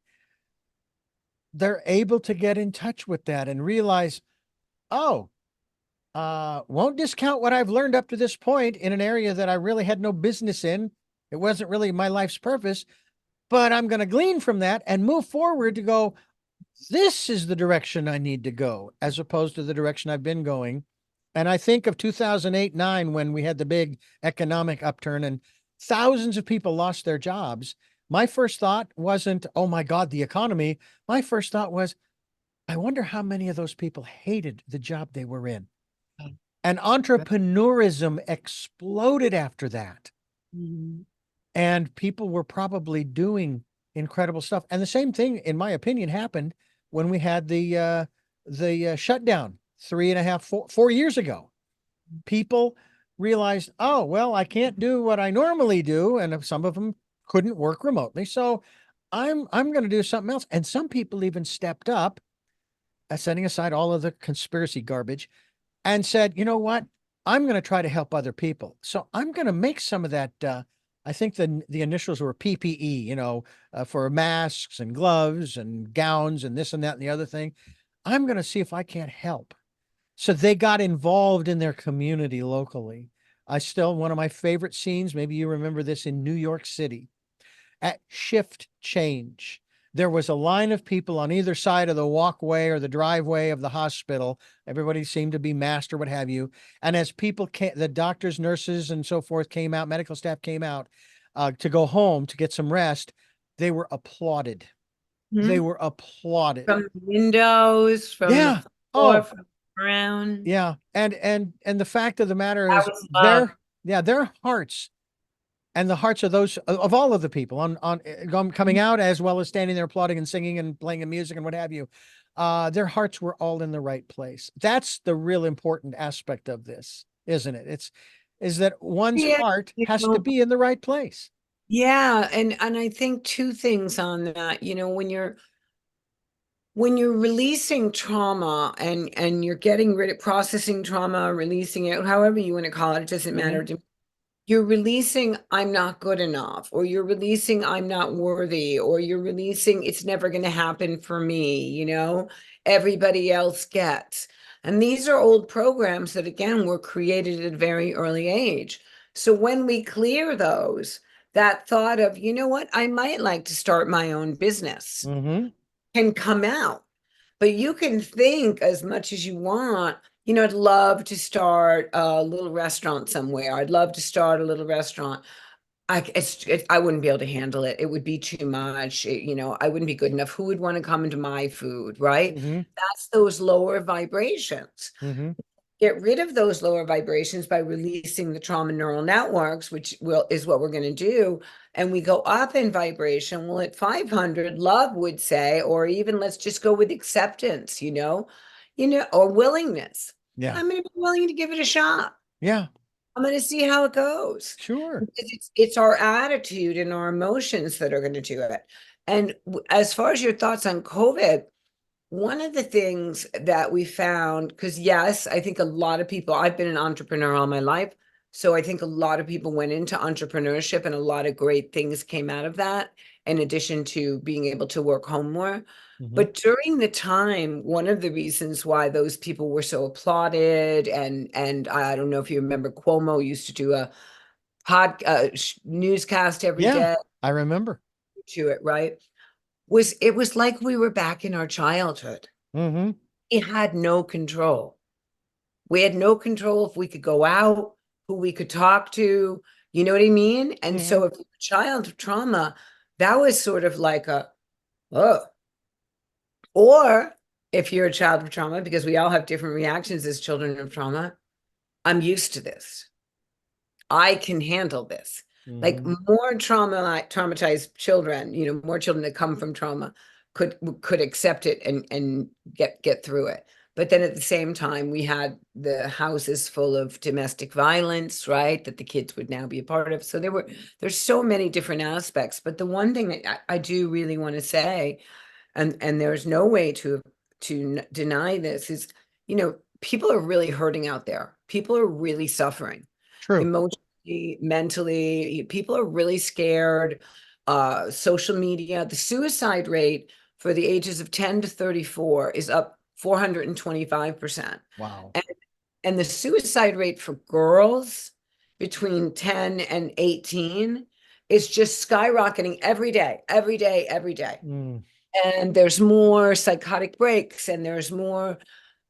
they're able to get in touch with that and realize, oh, won't discount what I've learned up to this point in an area that I really had no business in. It wasn't really my life's purpose, but I'm going to glean from that and move forward to go, this is the direction I need to go, as opposed to the direction I've been going. And I think of 2008-9, when we had the big economic upturn and thousands of people lost their jobs. My first thought wasn't, oh my God, the economy. My first thought was, I wonder how many of those people hated the job they were in. And entrepreneurism exploded after that. Mhm. And people were probably doing incredible stuff. And the same thing, in my opinion, happened when we had the shutdown 4 years ago. People realized, oh, well, I can't do what I normally do, and some of them couldn't work remotely, so I'm going to do something else. And some people even stepped up, setting aside all of the conspiracy garbage, and said, you know what? I'm going to try to help other people. So I'm going to make some of that. I think the initials were PPE, for masks and gloves and gowns and this and that and the other thing. I'm going to see if I can't help. So they got involved in their community locally. One of my favorite scenes, maybe you remember this, in New York City at shift change. There was a line of people on either side of the walkway or the driveway of the hospital. Everybody seemed to be masked or what have you. And as people came, the doctors, nurses, and so forth came out, medical staff came out to go home to get some rest, they were applauded. They Mhm. were applauded. From the windows, from the Yeah. floor, Oh, from the ground. yeah. And the fact of the matter That is was love. their hearts and the hearts of those of all of the people coming out, as well as standing there applauding and singing and playing the music and what have you, their hearts were all in the right place. That's the real important aspect of this, isn't it? Is that one's Yeah, heart you has to know, be in the right place. yeah, and I think two things on that. When you're releasing trauma and you're getting rid of processing trauma, releasing it, however you want to call it, it doesn't Hmm. matter to me. You're releasing I'm not good enough, or you're releasing I'm not worthy, or you're releasing it's never going to happen for me, everybody else gets. And these are old programs that, again, were created at a very early age. So when we clear those, that thought of, you know what, I might like to start my own business Hmm. can come out. But you can think as much as you want. I'd love to start a little restaurant somewhere. I'd love to start a little restaurant. I wouldn't be able to handle it. It would be too much. I wouldn't be good enough. Who would want to come into my food, right? Hmm. That's those lower vibrations. Hmm. Get rid of those lower vibrations by releasing the trauma neural networks, which is what we're going to do. And we go up in vibration. Well, at 500, love would say, or even let's just go with acceptance, or willingness. Yeah. I'm going to be willing to give it a shot. Yeah. I'm going to see how it goes. Sure. Because it's our attitude and our emotions that are going to do it. And as far as your thoughts on COVID, one of the things that we found, because yes, I think a lot of people, I've been an entrepreneur all my life. So I think a lot of people went into entrepreneurship and a lot of great things came out of that, in addition to being able to work home more. Hmm. But during the time, one of the reasons why those people were so applauded, and I don't know if you remember, Cuomo used to do a newscast every Yeah. day I remember. to it, right? It was like we were back in our childhood. Hmm. We had no control. We had no control if we could go out, who we could talk to, you know what I mean? And Hmm. so if you're a child of trauma, that was sort of like oh. Or if you're a child of trauma, because we all have different reactions as children of trauma, I'm used to this. I can handle this. Like Hmm. more traumatized children, more children that come from trauma could accept it and get through it. But then at the same time, we had the houses full of domestic violence, right? That the kids would now be a part of. So there's so many different aspects. But the one thing that I do really want to say, and there's no way to deny this, is people are really hurting out there. People are really suffering True. emotionally, mentally. People are really scared. Social media, the suicide rate for the ages of 10 to 34 is up 425%. Wow. And, and the suicide rate for girls between 10 and 18 is just skyrocketing every day, every day, every day. Mm. And there's more psychotic breaks, and there's more.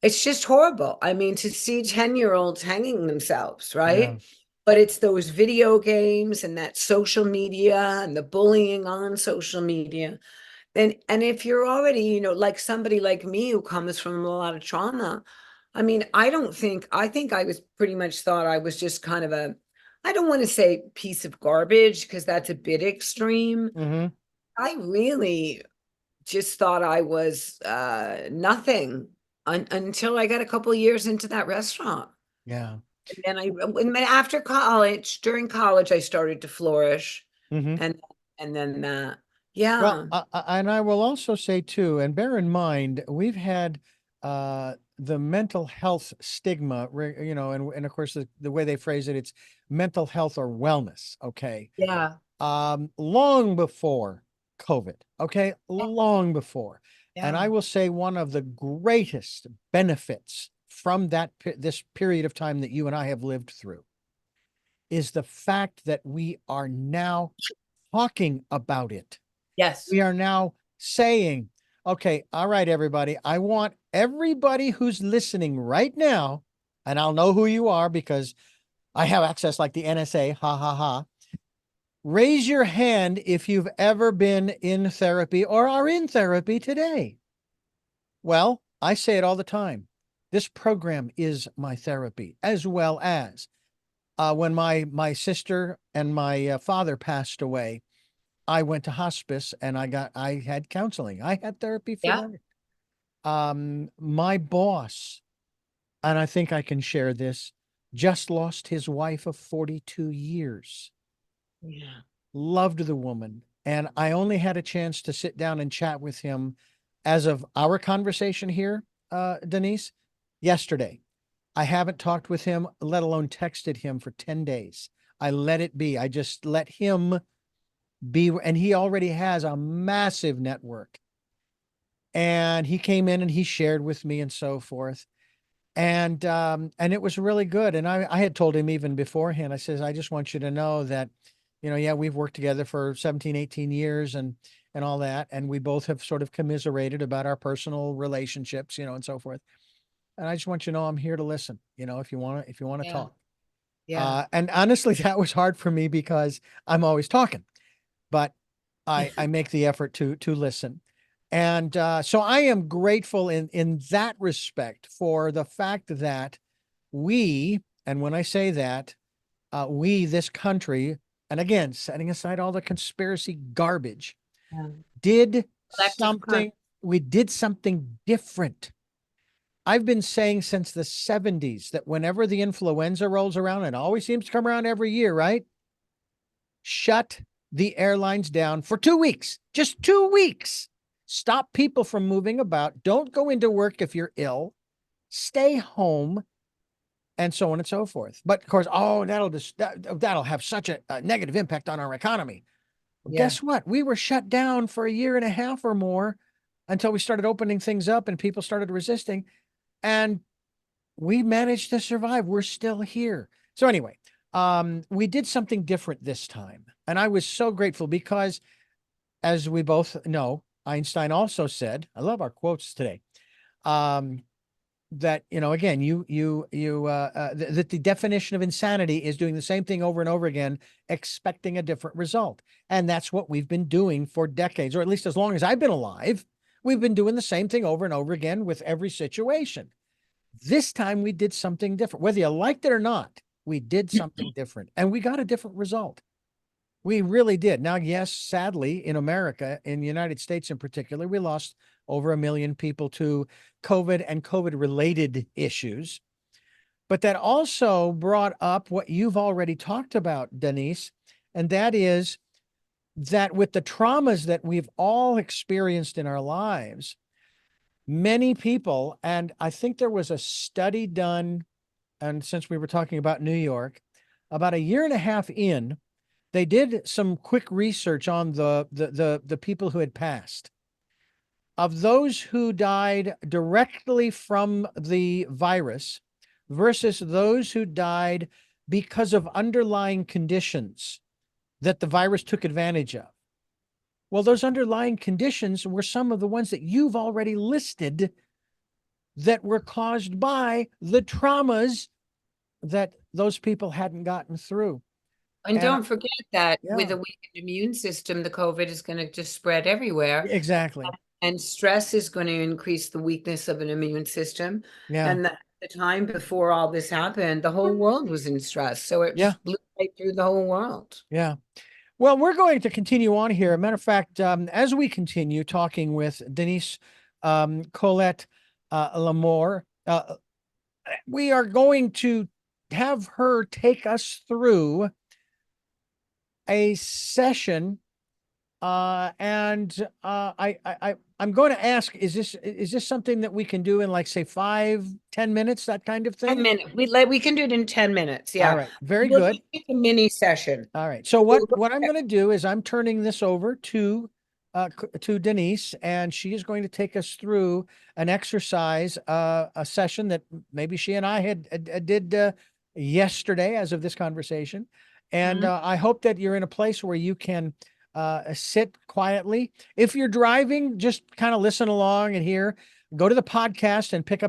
It's just horrible. I mean, to see 10-year-olds hanging themselves, Yeah. right? But it's those video games and that social media and the bullying on social media. And if you're already, like somebody like me who comes from a lot of trauma, I mean, I think I was pretty much thought I was just kind of I don't want to say piece of garbage because that's a bit extreme. Mm-hmm. I really just thought I was nothing until I got a couple years into that restaurant. Yeah. And then after college, during college, I started to flourish, Mm-hmm. and then that, Well, yeah, and I will also say too, and bear in mind, we've had the mental health stigma, you know, and of course the way they phrase it, it's mental health or wellness. Okay. yeah, Long before COVID. Okay. Long before. And yeah, I will say one of the greatest benefits from this period of time that you and I have lived through is the fact that we are now talking about it. yes, We are now saying, okay, all right, everybody, I want everybody who's listening right now, and I'll know who you are because I have access like the NSA, ha ha ha. Raise your hand if you've ever been in therapy or are in therapy today. Well, I say it all the time. This program is my therapy, as well as when my sister and my father passed away. I went to hospice and I had counseling. I had therapy for yeah, that. My boss, and I think I can share this, just lost his wife of 42 years. yeah, Loved the woman. And I only had a chance to sit down and chat with him as of our conversation here, Denise, yesterday. I haven't talked with him, let alone texted him for 10 days. I let it be. I just let him be, and he already has a massive network. And he came in and he shared with me and so forth. And it was really good. And I had told him even beforehand, I says, I just want you to know that, you know, yeah, we've worked together for 17, 18 years and all that. And we both have sort of commiserated about our personal relationships, you know, and so forth. And I just want you to know I'm here to listen, you know, if you want to yeah, talk. yeah, And honestly, that was hard for me because I'm always talking, but I make the effort to listen. And so I am grateful in that respect for the fact that we, and when I say that, we, this country, and again, setting aside all the conspiracy garbage, yeah. did Collective con. something, we did something different. I've been saying since the 70s that whenever the influenza rolls around, and it always seems to come around every year, right? Shut the airlines down for 2 weeks, just 2 weeks. Stop people from moving about. Don't go into work if you're ill. Stay home, and so on and so forth. But of course, oh, that'll have such a negative impact on our economy. Well, Yeah, guess what? We were shut down for a year and a half or more until we started opening things up and people started resisting. And we managed to survive. We're still here. So anyway, we did something different this time. And I was so grateful because, as we both know, Einstein also said, I love our quotes today, um, that, you know, again, that the definition of insanity is doing the same thing over and over again, expecting a different result. And that's what we've been doing for decades, or at least as long as I've been alive. We've been doing the same thing over and over again with every situation. This time we did something different. Whether you liked it or not, we did something different and we got a different result. We really did. Now, yes, sadly, in America, in the United States in particular, we lost over 1 million people to COVID and COVID related issues. But that also brought up what you've already talked about, Denise, and that is that with the traumas that we've all experienced in our lives, many people, and I think there was a study done, and since we were talking about New York, about a year and a half in, they did some quick research on the people who had passed. Of those who died directly from the virus versus those who died because of underlying conditions that the virus took advantage of. Well, those underlying conditions were some of the ones that you've already listed that were caused by the traumas that those people hadn't gotten through. and And don't forget that with yeah, a weakened immune system, the COVID is going to just spread everywhere. exactly. And stress is going to increase the weakness of an immune system. Yeah. And the time before all this happened, the whole world was in stress. So it Yeah. just blew right through the whole world. Yeah. Well, we're going to continue on here. Matter of fact, as we continue talking with Denise Colette Lamoureux, we are going to have her take us through a session. I'm going to ask, is this something that we can do in, like, say, 5-10 minutes, that kind of 10 thing? minutes. We can do it in 10 minutes. All Yeah. right. Very We'll good. just make a mini session. All right. So what I'm going to do is I'm turning this over to Denise, and she is going to take us through an exercise, a session that maybe she and I did yesterday as of this conversation. And Mhm. I hope that you're in a place where you can sit quietly. If you're driving, just kind of listen along and hear. Go to the podcast and pick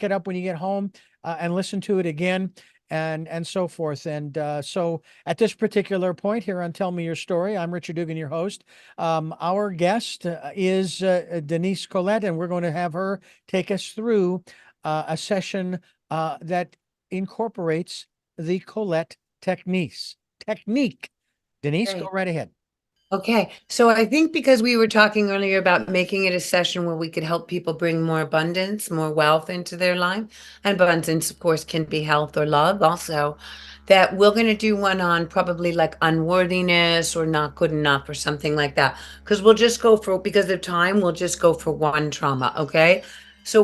it up when you get home, and listen to it again, and so forth. And so at this particular point here on Tell Me Your Story, I'm Richard Dugan, your host. Our guest is Denise Colette, and we're going to have her take us through a session that incorporates the Colette technique. Denise, go Great. right ahead. Okay, so I think because we were talking earlier about making it a session where we could help people bring more abundance, more wealth into their life, and abundance, of course, can be health or love also, that we're going to do one on probably like unworthiness or not good enough or something like that. Because because of time, we'll just go for one trauma, okay? So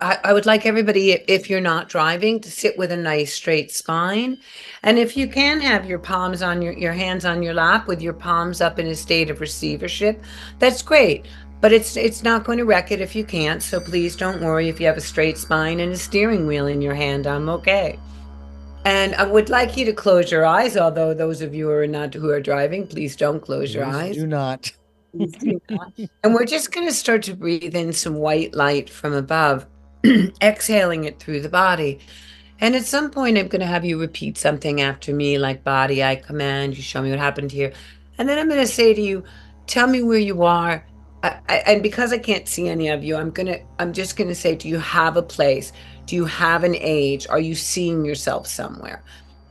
I would like everybody, if you're not driving, to sit with a nice straight spine. And if you can have your palms on your hands on your lap with your palms up in a state of receivership, that's great. But it's not going to wreck it if you can't. So please don't worry if you have a straight spine and a steering wheel in your hand. I'm okay. And I would like you to close your eyes, although those of you who are driving, please don't close your Please eyes. do not. Please do not. And we're just going to start to breathe in some white light from above, exhaling it through the body. And at some point, I'm going to have you repeat something after me, like body, I command, you show me what happened here. And then I'm going to say to you, tell me where you are. And because I can't see any of you, I'm just going to say, do you have a place? Do you have an age? Are you seeing yourself somewhere?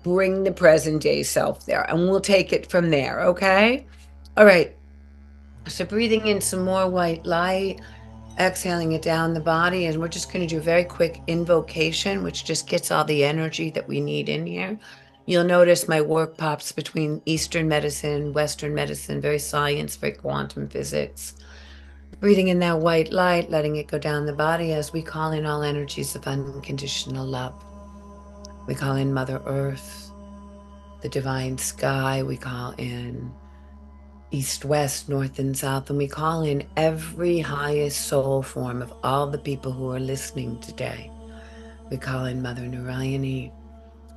Bring the present day self there, and we'll take it from there. Okay. All right. So breathing in some more white light, exhaling it down the body, and we're just going to do a very quick invocation, which just gets all the energy that we need in here. You'll notice my work pops between Eastern medicine, Western medicine, very science, very quantum physics. Breathing in that white light, letting it go down the body as we call in all energies of unconditional love. We call in Mother Earth, the divine sky. We call in east, west, north, and south, and we call in every highest soul form of all the people who are listening today. We call in Mother Narayani,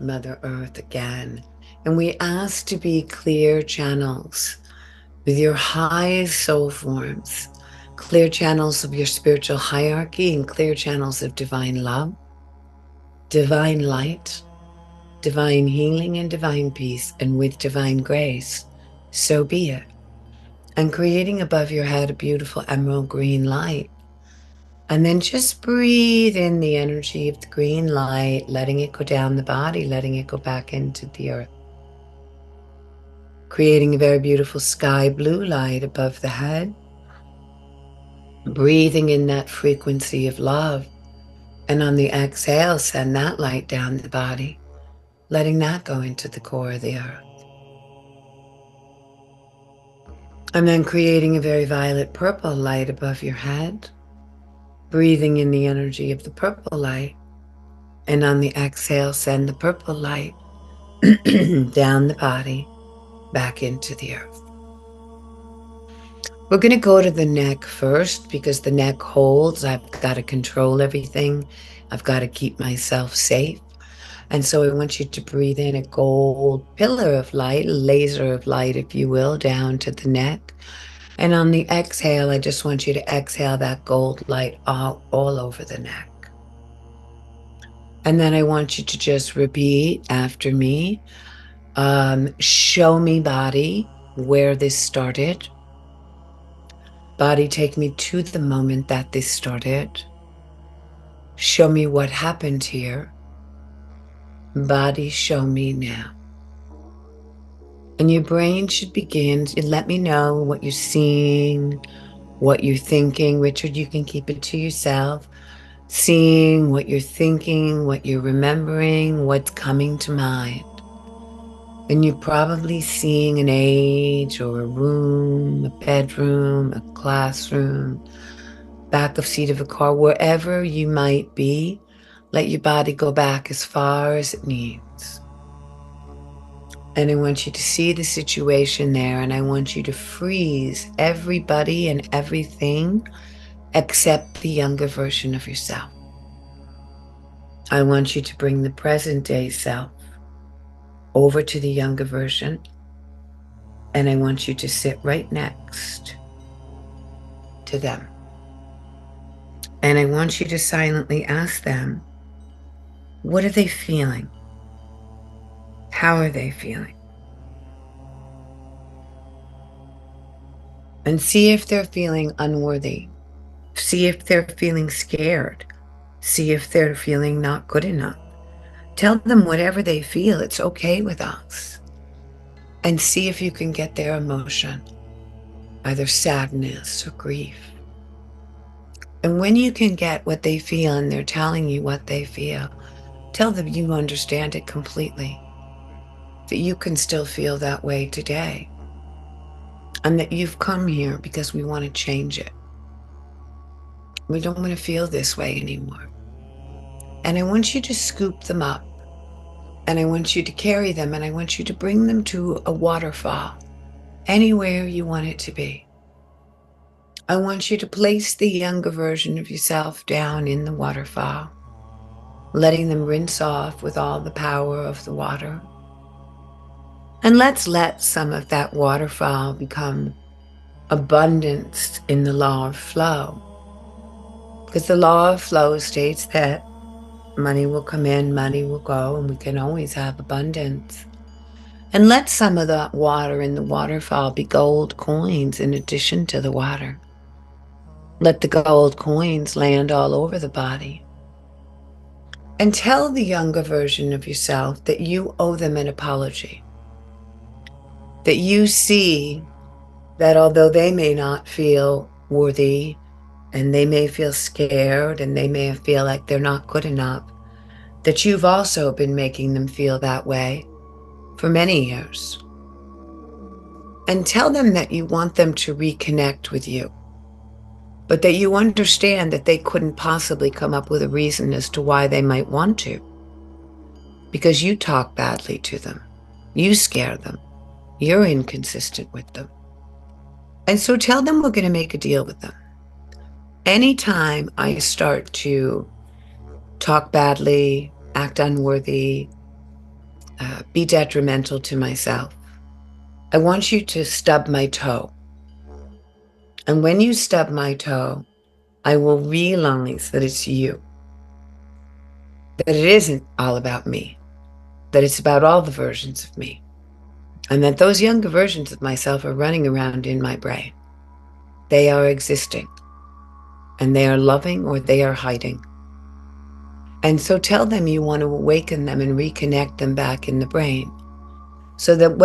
Mother Earth again, and we ask to be clear channels with your highest soul forms, clear channels of your spiritual hierarchy, and clear channels of divine love, divine light, divine healing, and divine peace, and with divine grace. So be it. And creating above your head a beautiful emerald green light. And then just breathe in the energy of the green light, letting it go down the body, letting it go back into the earth. Creating a very beautiful sky blue light above the head. Breathing in that frequency of love. And on the exhale, send that light down the body, letting that go into the core of the earth. And then creating a very violet purple light above your head. Breathing in the energy of the purple light. And on the exhale, send the purple light down the body, back into the earth. We're going to go to the neck first because the neck holds. I've got to control everything. I've got to keep myself safe. And so I want you to breathe in a gold pillar of light, laser of light, if you will, down to the neck. And on the exhale, I just want you to exhale that gold light all over the neck. And then I want you to just repeat after me. Show me, body, where this started. Body, take me to the moment that this started. Show me what happened here. Body, show me now. And your brain should begin to let me know what you're seeing, what you're thinking. Richard, you can keep it to yourself. Seeing what you're thinking, what you're remembering, what's coming to mind. And you're probably seeing an age or a room, a bedroom, a classroom, back of seat of a car, wherever you might be. Let your body go back as far as it needs. And I want you to see the situation there, and I want you to freeze everybody and everything except the younger version of yourself. I want you to bring the present day self over to the younger version, and I want you to sit right next to them. And I want you to silently ask them, what are they feeling? How are they feeling? And see if they're feeling unworthy. See if they're feeling scared. See if they're feeling not good enough. Tell them whatever they feel, it's okay with us. And see if you can get their emotion, either sadness or grief. And when you can get what they feel and they're telling you what they feel, tell them you understand it completely, that you can still feel that way today, and that you've come here because we want to change it. We don't want to feel this way anymore. And I want you to scoop them up, and I want you to carry them, and I want you to bring them to a waterfall, anywhere you want it to be. I want you to place the younger version of yourself down in the waterfall, letting them rinse off with all the power of the water. And let's let some of that waterfall become abundance in the law of flow. Because the law of flow states that money will come in, money will go, and we can always have abundance. And let some of that water in the waterfall be gold coins in addition to the water. Let the gold coins land all over the body. And tell the younger version of yourself that you owe them an apology. That you see that although they may not feel worthy, and they may feel scared, and they may feel like they're not good enough, that you've also been making them feel that way for many years. And tell them that you want them to reconnect with you, but that you understand that they couldn't possibly come up with a reason as to why they might want to, because you talk badly to them, you scare them, you're inconsistent with them. And so tell them we're going to make a deal with them. Anytime I start to talk badly, act unworthy, be detrimental to myself, I want you to stub my toe. And when you stub my toe, I will realize that it's you, that it isn't all about me, that it's about all the versions of me, and that those younger versions of myself are running around in my brain. They are existing, and they are loving or they are hiding. And so tell them you want to awaken them and reconnect them back in the brain, so that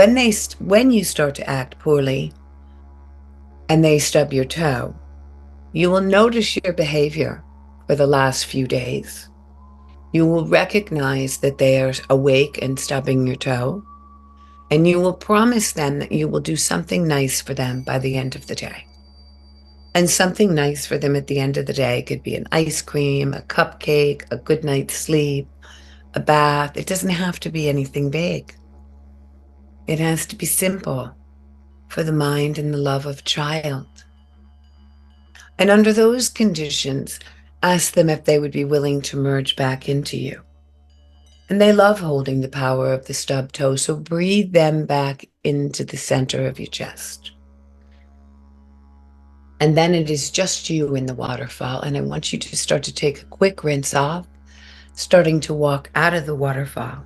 when you start to act poorly and they stub your toe, you will notice your behavior for the last few days. You will recognize that they are awake and stubbing your toe, and you will promise them that you will do something nice for them by the end of the day. And something nice for them at the end of the day could be an ice cream, a cupcake, a good night's sleep, a bath. It doesn't have to be anything big. It has to be simple for the mind and the love of child. And under those conditions, ask them if they would be willing to merge back into you. And they love holding the power of the stub toe, so breathe them back into the center of your chest. And then it is just you in the waterfall, and I want you to start to take a quick rinse off, starting to walk out of the waterfall,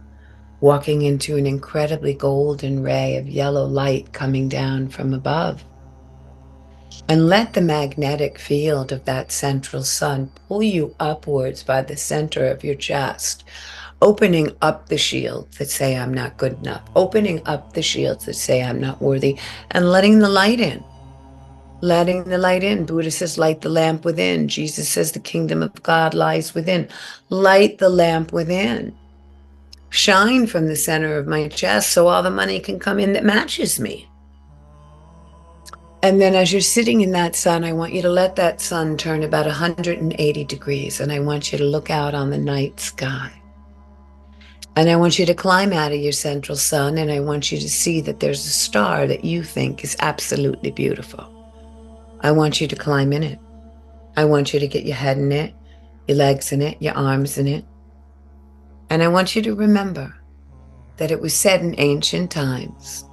walking into an incredibly golden ray of yellow light coming down from above. And let the magnetic field of that central sun pull you upwards by the center of your chest, opening up the shields that say, I'm not good enough, opening up the shields that say, I'm not worthy, and letting the light in. Letting the light in. Buddha says, light the lamp within. Jesus says, the kingdom of God lies within. Light the lamp within. Shine from the center of my chest so all the money can come in that matches me. And then as you're sitting in that sun, I want you to let that sun turn about 180 degrees. And I want you to look out on the night sky. And I want you to climb out of your central sun. And I want you to see that there's a star that you think is absolutely beautiful. I want you to climb in it. I want you to get your head in it, your legs in it, your arms in it. And I want you to remember that it was said in ancient times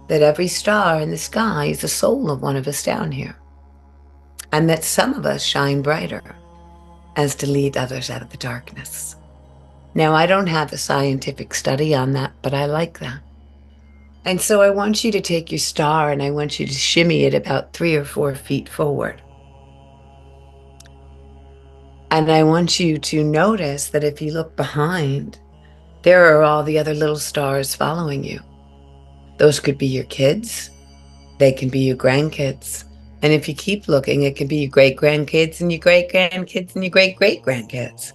that every star in the sky is the soul of one of us down here. And that some of us shine brighter as to lead others out of the darkness. Now, I don't have a scientific study on that, but I like that. And so I want you to take your star and I want you to shimmy it about 3 or 4 feet forward. And I want you to notice that if you look behind, there are all the other little stars following you. Those could be your kids. They can be your grandkids. And if you keep looking, it can be your great-grandkids and your great-grandkids and your great-great-grandkids.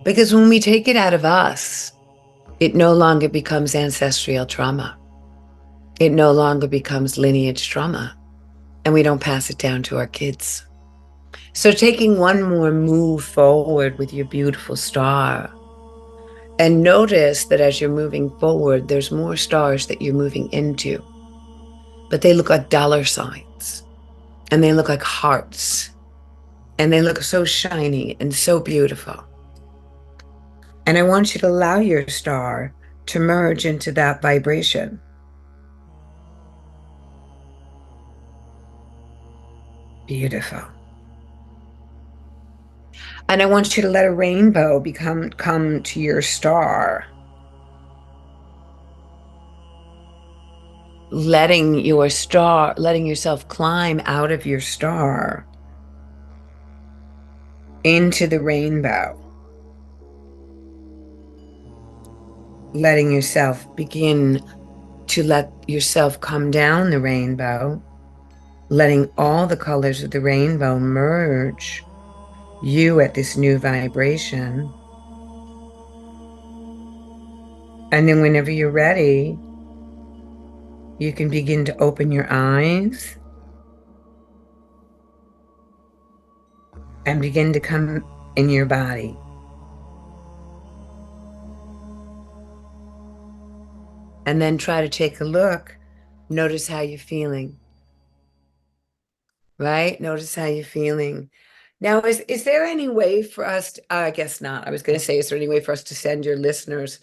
Because when we take it out of us, it no longer becomes ancestral trauma. It no longer becomes lineage trauma. And we don't pass it down to our kids. So taking one more move forward with your beautiful star, and notice that as you're moving forward, there's more stars that you're moving into, but they look like dollar signs and they look like hearts and they look so shiny and so beautiful. And I want you to allow your star to merge into that vibration. Beautiful. And I want you to let a rainbow come to your star. Letting yourself climb out of your star into the rainbow. Letting yourself begin to let yourself come down the rainbow, letting all the colors of the rainbow merge you at this new vibration. And then whenever you're ready, you can begin to open your eyes and begin to come in your body. And then try to take a look. Notice how you're feeling. Right? Notice how you're feeling. Now, is there any way for us to, I guess not. I was going to say, is there any way for us to send your listeners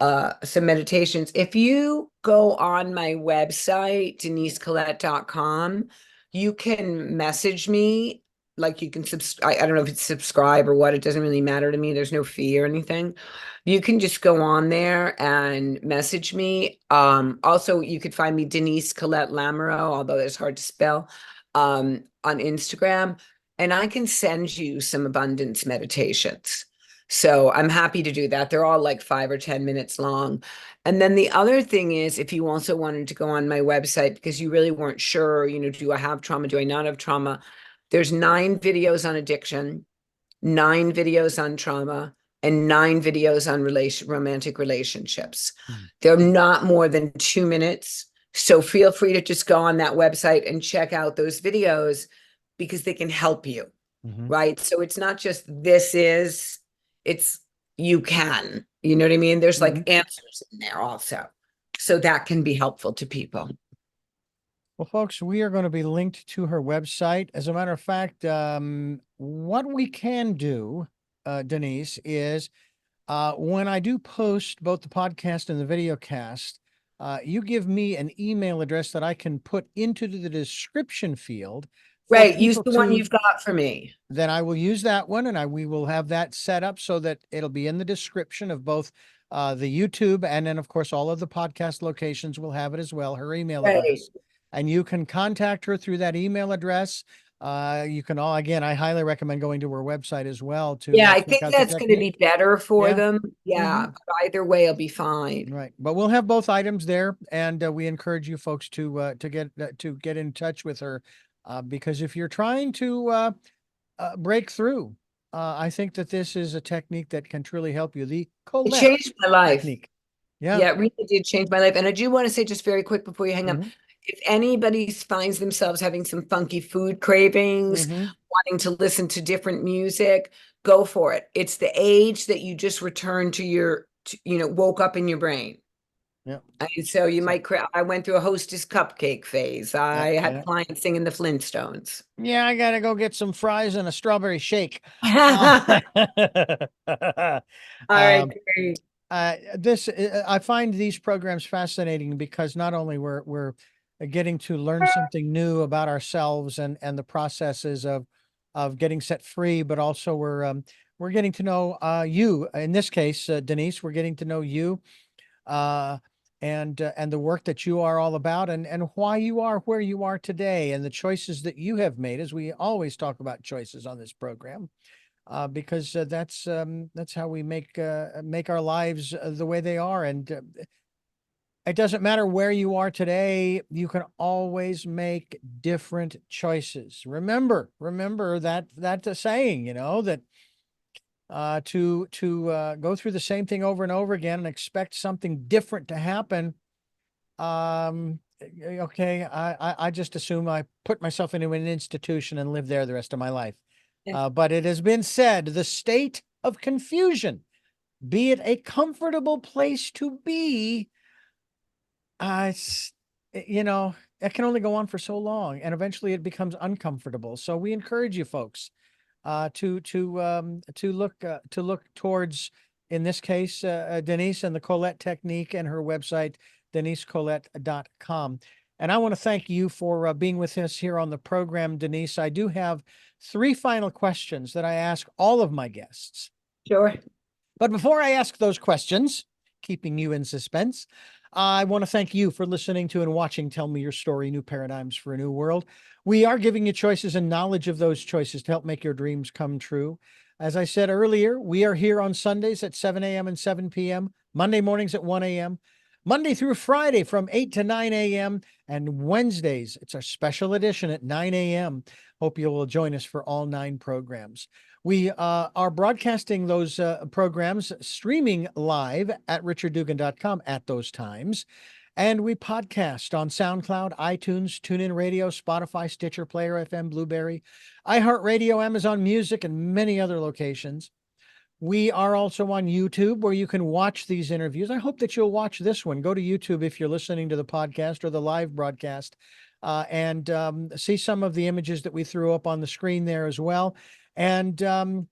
some meditations? If you go on my website, denisecolette.com, you can message me. Like you can I don't know if it's subscribe or what. It doesn't really matter to me. There's no fee or anything. You can just go on there and message me. Also, you could find me Denise Colette Lamoureux, although that's hard to spell, on Instagram. And I can send you some abundance meditations. So I'm happy to do that. They're all like 5 or 10 minutes long. And then the other thing is, if you also wanted to go on my website because you really weren't sure, do I have trauma? Do I not have trauma? There's 9 videos on addiction, 9 videos on trauma, and 9 videos on romantic relationships. They're not more than 2 minutes. So feel free to just go on that website and check out those videos because they can help you, right? So it's not just it's you can, you know what I mean? There's like answers in there also. So that can be helpful to people. Well, folks, we are going to be linked to her website. As a matter of fact, what we can do, Denise, is when I do post both the podcast and the video cast, you give me an email address that I can put into the description field. Right. Use the one you've got for me. Then I will use that one and we will have that set up so that it'll be in the description of both the YouTube and then, of course, all of the podcast locations will have it as well, her email address. and you can contact her through that email address. You can all, again, I highly recommend going to her website as well to Yeah, I check think out the that's going to be technique. better for Yeah. them. Yeah, Mhm. but either way, it'll be fine. Right. But we'll have both items there, and we encourage you folks to get in touch with her, because if you're trying to break through, I think that this is a technique that can truly help you. The It Colette changed my life. technique. Yeah. Yeah, it really did change my life. And I do want to say just very quick before you hang up, Hmm. if anybody finds themselves having some funky food cravings, Hmm. wanting to listen to different music, go for it. It's the age that you just returned to woke up in your brain. Yeah. And so you So, might, I went through a Hostess cupcake phase. yeah. I had Yeah. clients singing the Flintstones. Yeah. I gotta go get some fries and a strawberry shake. All right, Um, great. I find these programs fascinating because not only we're getting to learn something new about ourselves and the processes of getting set free, but also we're getting to know you. In this case, Denise, we're getting to know you, uh, and the work that you are all about, and why you are where you are today, and the choices that you have made. As we always talk about choices on this program, because that's how we make our lives the way they are. And it doesn't matter where you are today; you can always make different choices. Remember that saying, that to go through the same thing over and over again and expect something different to happen. Okay, I just assume I put myself into an institution and live there the rest of my life. But it has been said, the state of confusion, be it a comfortable place to be, it's, it can only go on for so long, and eventually it becomes uncomfortable. So we encourage you folks to look towards, in this case, Denise and the Colette Technique and her website, denisecolette.com. And I want to thank you for being with us here on the program, Denise. I do have three final questions that I ask all of my guests. Sure. But before I ask those questions, keeping you in suspense, I want to thank you for listening to and watching Tell Me Your Story, New Paradigms for a New World. We are giving you choices and knowledge of those choices to help make your dreams come true. As I said earlier, we are here on Sundays at 7 a.m. and 7 p.m., Monday mornings at 1 a.m., Monday through Friday from 8 to 9 a.m., and Wednesdays, it's our special edition at 9 a.m. Hope you will join us for all 9 programs. We are broadcasting those programs streaming live at richarddugan.com at those times. And we podcast on SoundCloud, iTunes, TuneIn Radio, Spotify, Stitcher, Player FM, Blueberry, iHeartRadio, Amazon Music, and many other locations. We are also on YouTube where you can watch these interviews. I hope that you'll watch this one. Go to YouTube if you're listening to the podcast or the live broadcast, and see some of the images that we threw up on the screen there as well. And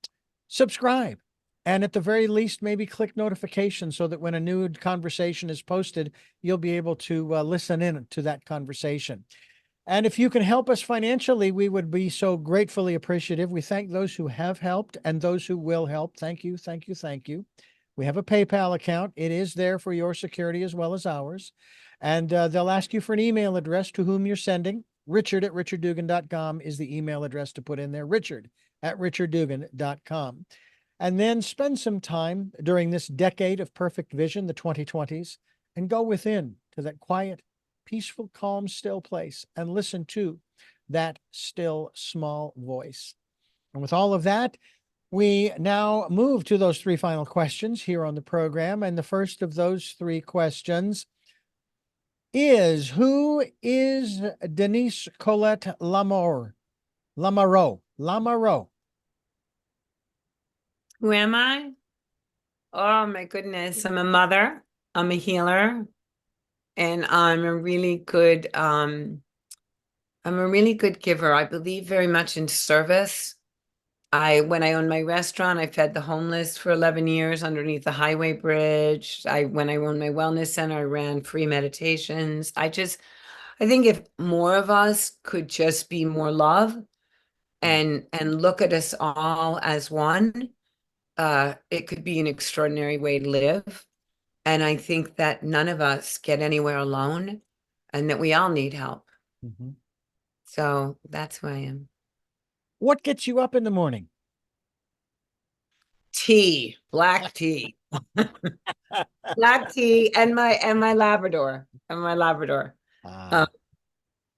subscribe. And at the very least, maybe click notifications so that when a new conversation is posted, you'll be able to listen in to that conversation. And if you can help us financially, we would be so gratefully appreciative. We thank those who have helped and those who will help. Thank you, thank you, thank you. We have a PayPal account. It is there for your security as well as ours. And they'll ask you for an email address to whom you're sending. Richard at richarddugan.com is the email address to put in there. Richard at richarddugan.com. And then spend some time during this decade of perfect vision, the 2020s, and go within to that quiet, peaceful, calm, still place and listen to that still small voice. And with all of that, we now move to those 3 final questions here on the program. And the first of those 3 questions is, who is Denise Colette Lamoureux? Lamoureux. Who am I? Oh my goodness. I'm a mother. I'm a healer. And I'm a really good giver. I believe very much in service. When I owned my restaurant, I fed the homeless for 11 years underneath the highway bridge. When I owned my wellness center, I ran free meditations. I think if more of us could just be more love and look at us all as one, it could be an extraordinary way to live. And I think that none of us get anywhere alone and that we all need help. Mhm. So that's who I am. What gets you up in the morning? Tea, black tea, black tea, and my Labrador, and my Labrador. Um, Ah,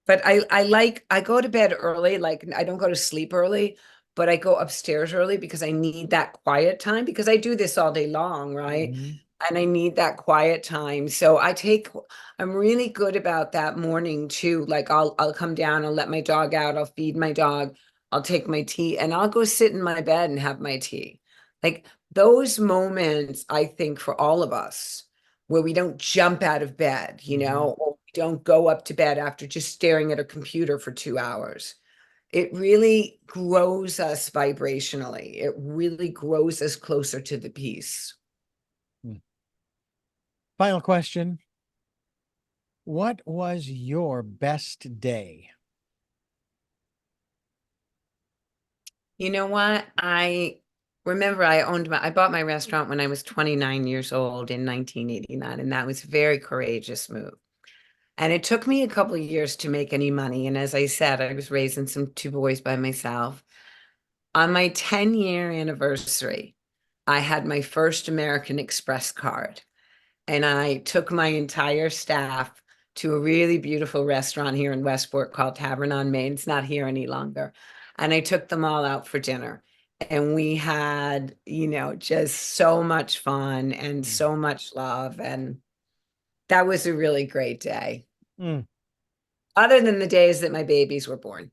but I go to bed early, like I don't go to sleep early, but I go upstairs early because I need that quiet time because I do this all day long, right? mhm. And I need that quiet time. So I'm really good about that morning too. Like I'll come down, I'll let my dog out, I'll feed my dog, I'll take my tea, and I'll go sit in my bed and have my tea. Like those moments, I think for all of us, where we don't jump out of bed, Mhm. or we don't go up to bed after just staring at a computer for 2 hours. It really grows us vibrationally. It really grows us closer to the peace. Mm. Final question. What was your best day? You know what? I remember I bought my restaurant when I was 29 years old in 1989, and that was a very courageous move. And it took me a couple of years to make any money. And as I said, I was raising two boys by myself. On my 10-year anniversary, I had my first American Express card. And I took my entire staff to a really beautiful restaurant here in Westport called Tavern on Main. It's not here any longer. And I took them all out for dinner. And we had, just so much fun and Mm. so much love. And that was a really great day, Mm. other than the days that my babies were born.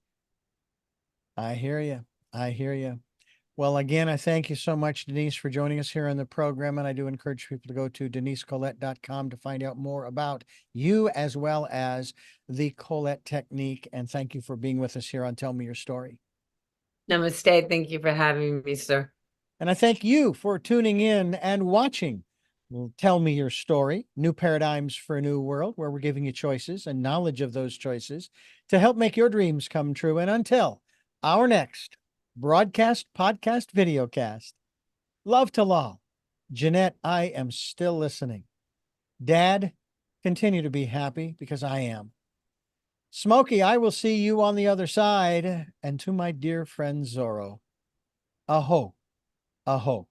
I hear you. I hear you. Well, again, I thank you so much, Denise, for joining us here on the program. And I do encourage people to go to denisecolette.com to find out more about you as well as the Colette Technique. And thank you for being with us here on Tell Me Your Story. Namaste. Thank you for having me, sir. And I thank you for tuning in and watching. Tell Me Your Story, New Paradigms for a New World, where we're giving you choices and knowledge of those choices to help make your dreams come true. And until our next broadcast, podcast, videocast, love to Lal. Jeanette, I am still listening. Dad, continue to be happy because I am. Smokey, I will see you on the other side. And to my dear friend Zorro, aho, aho.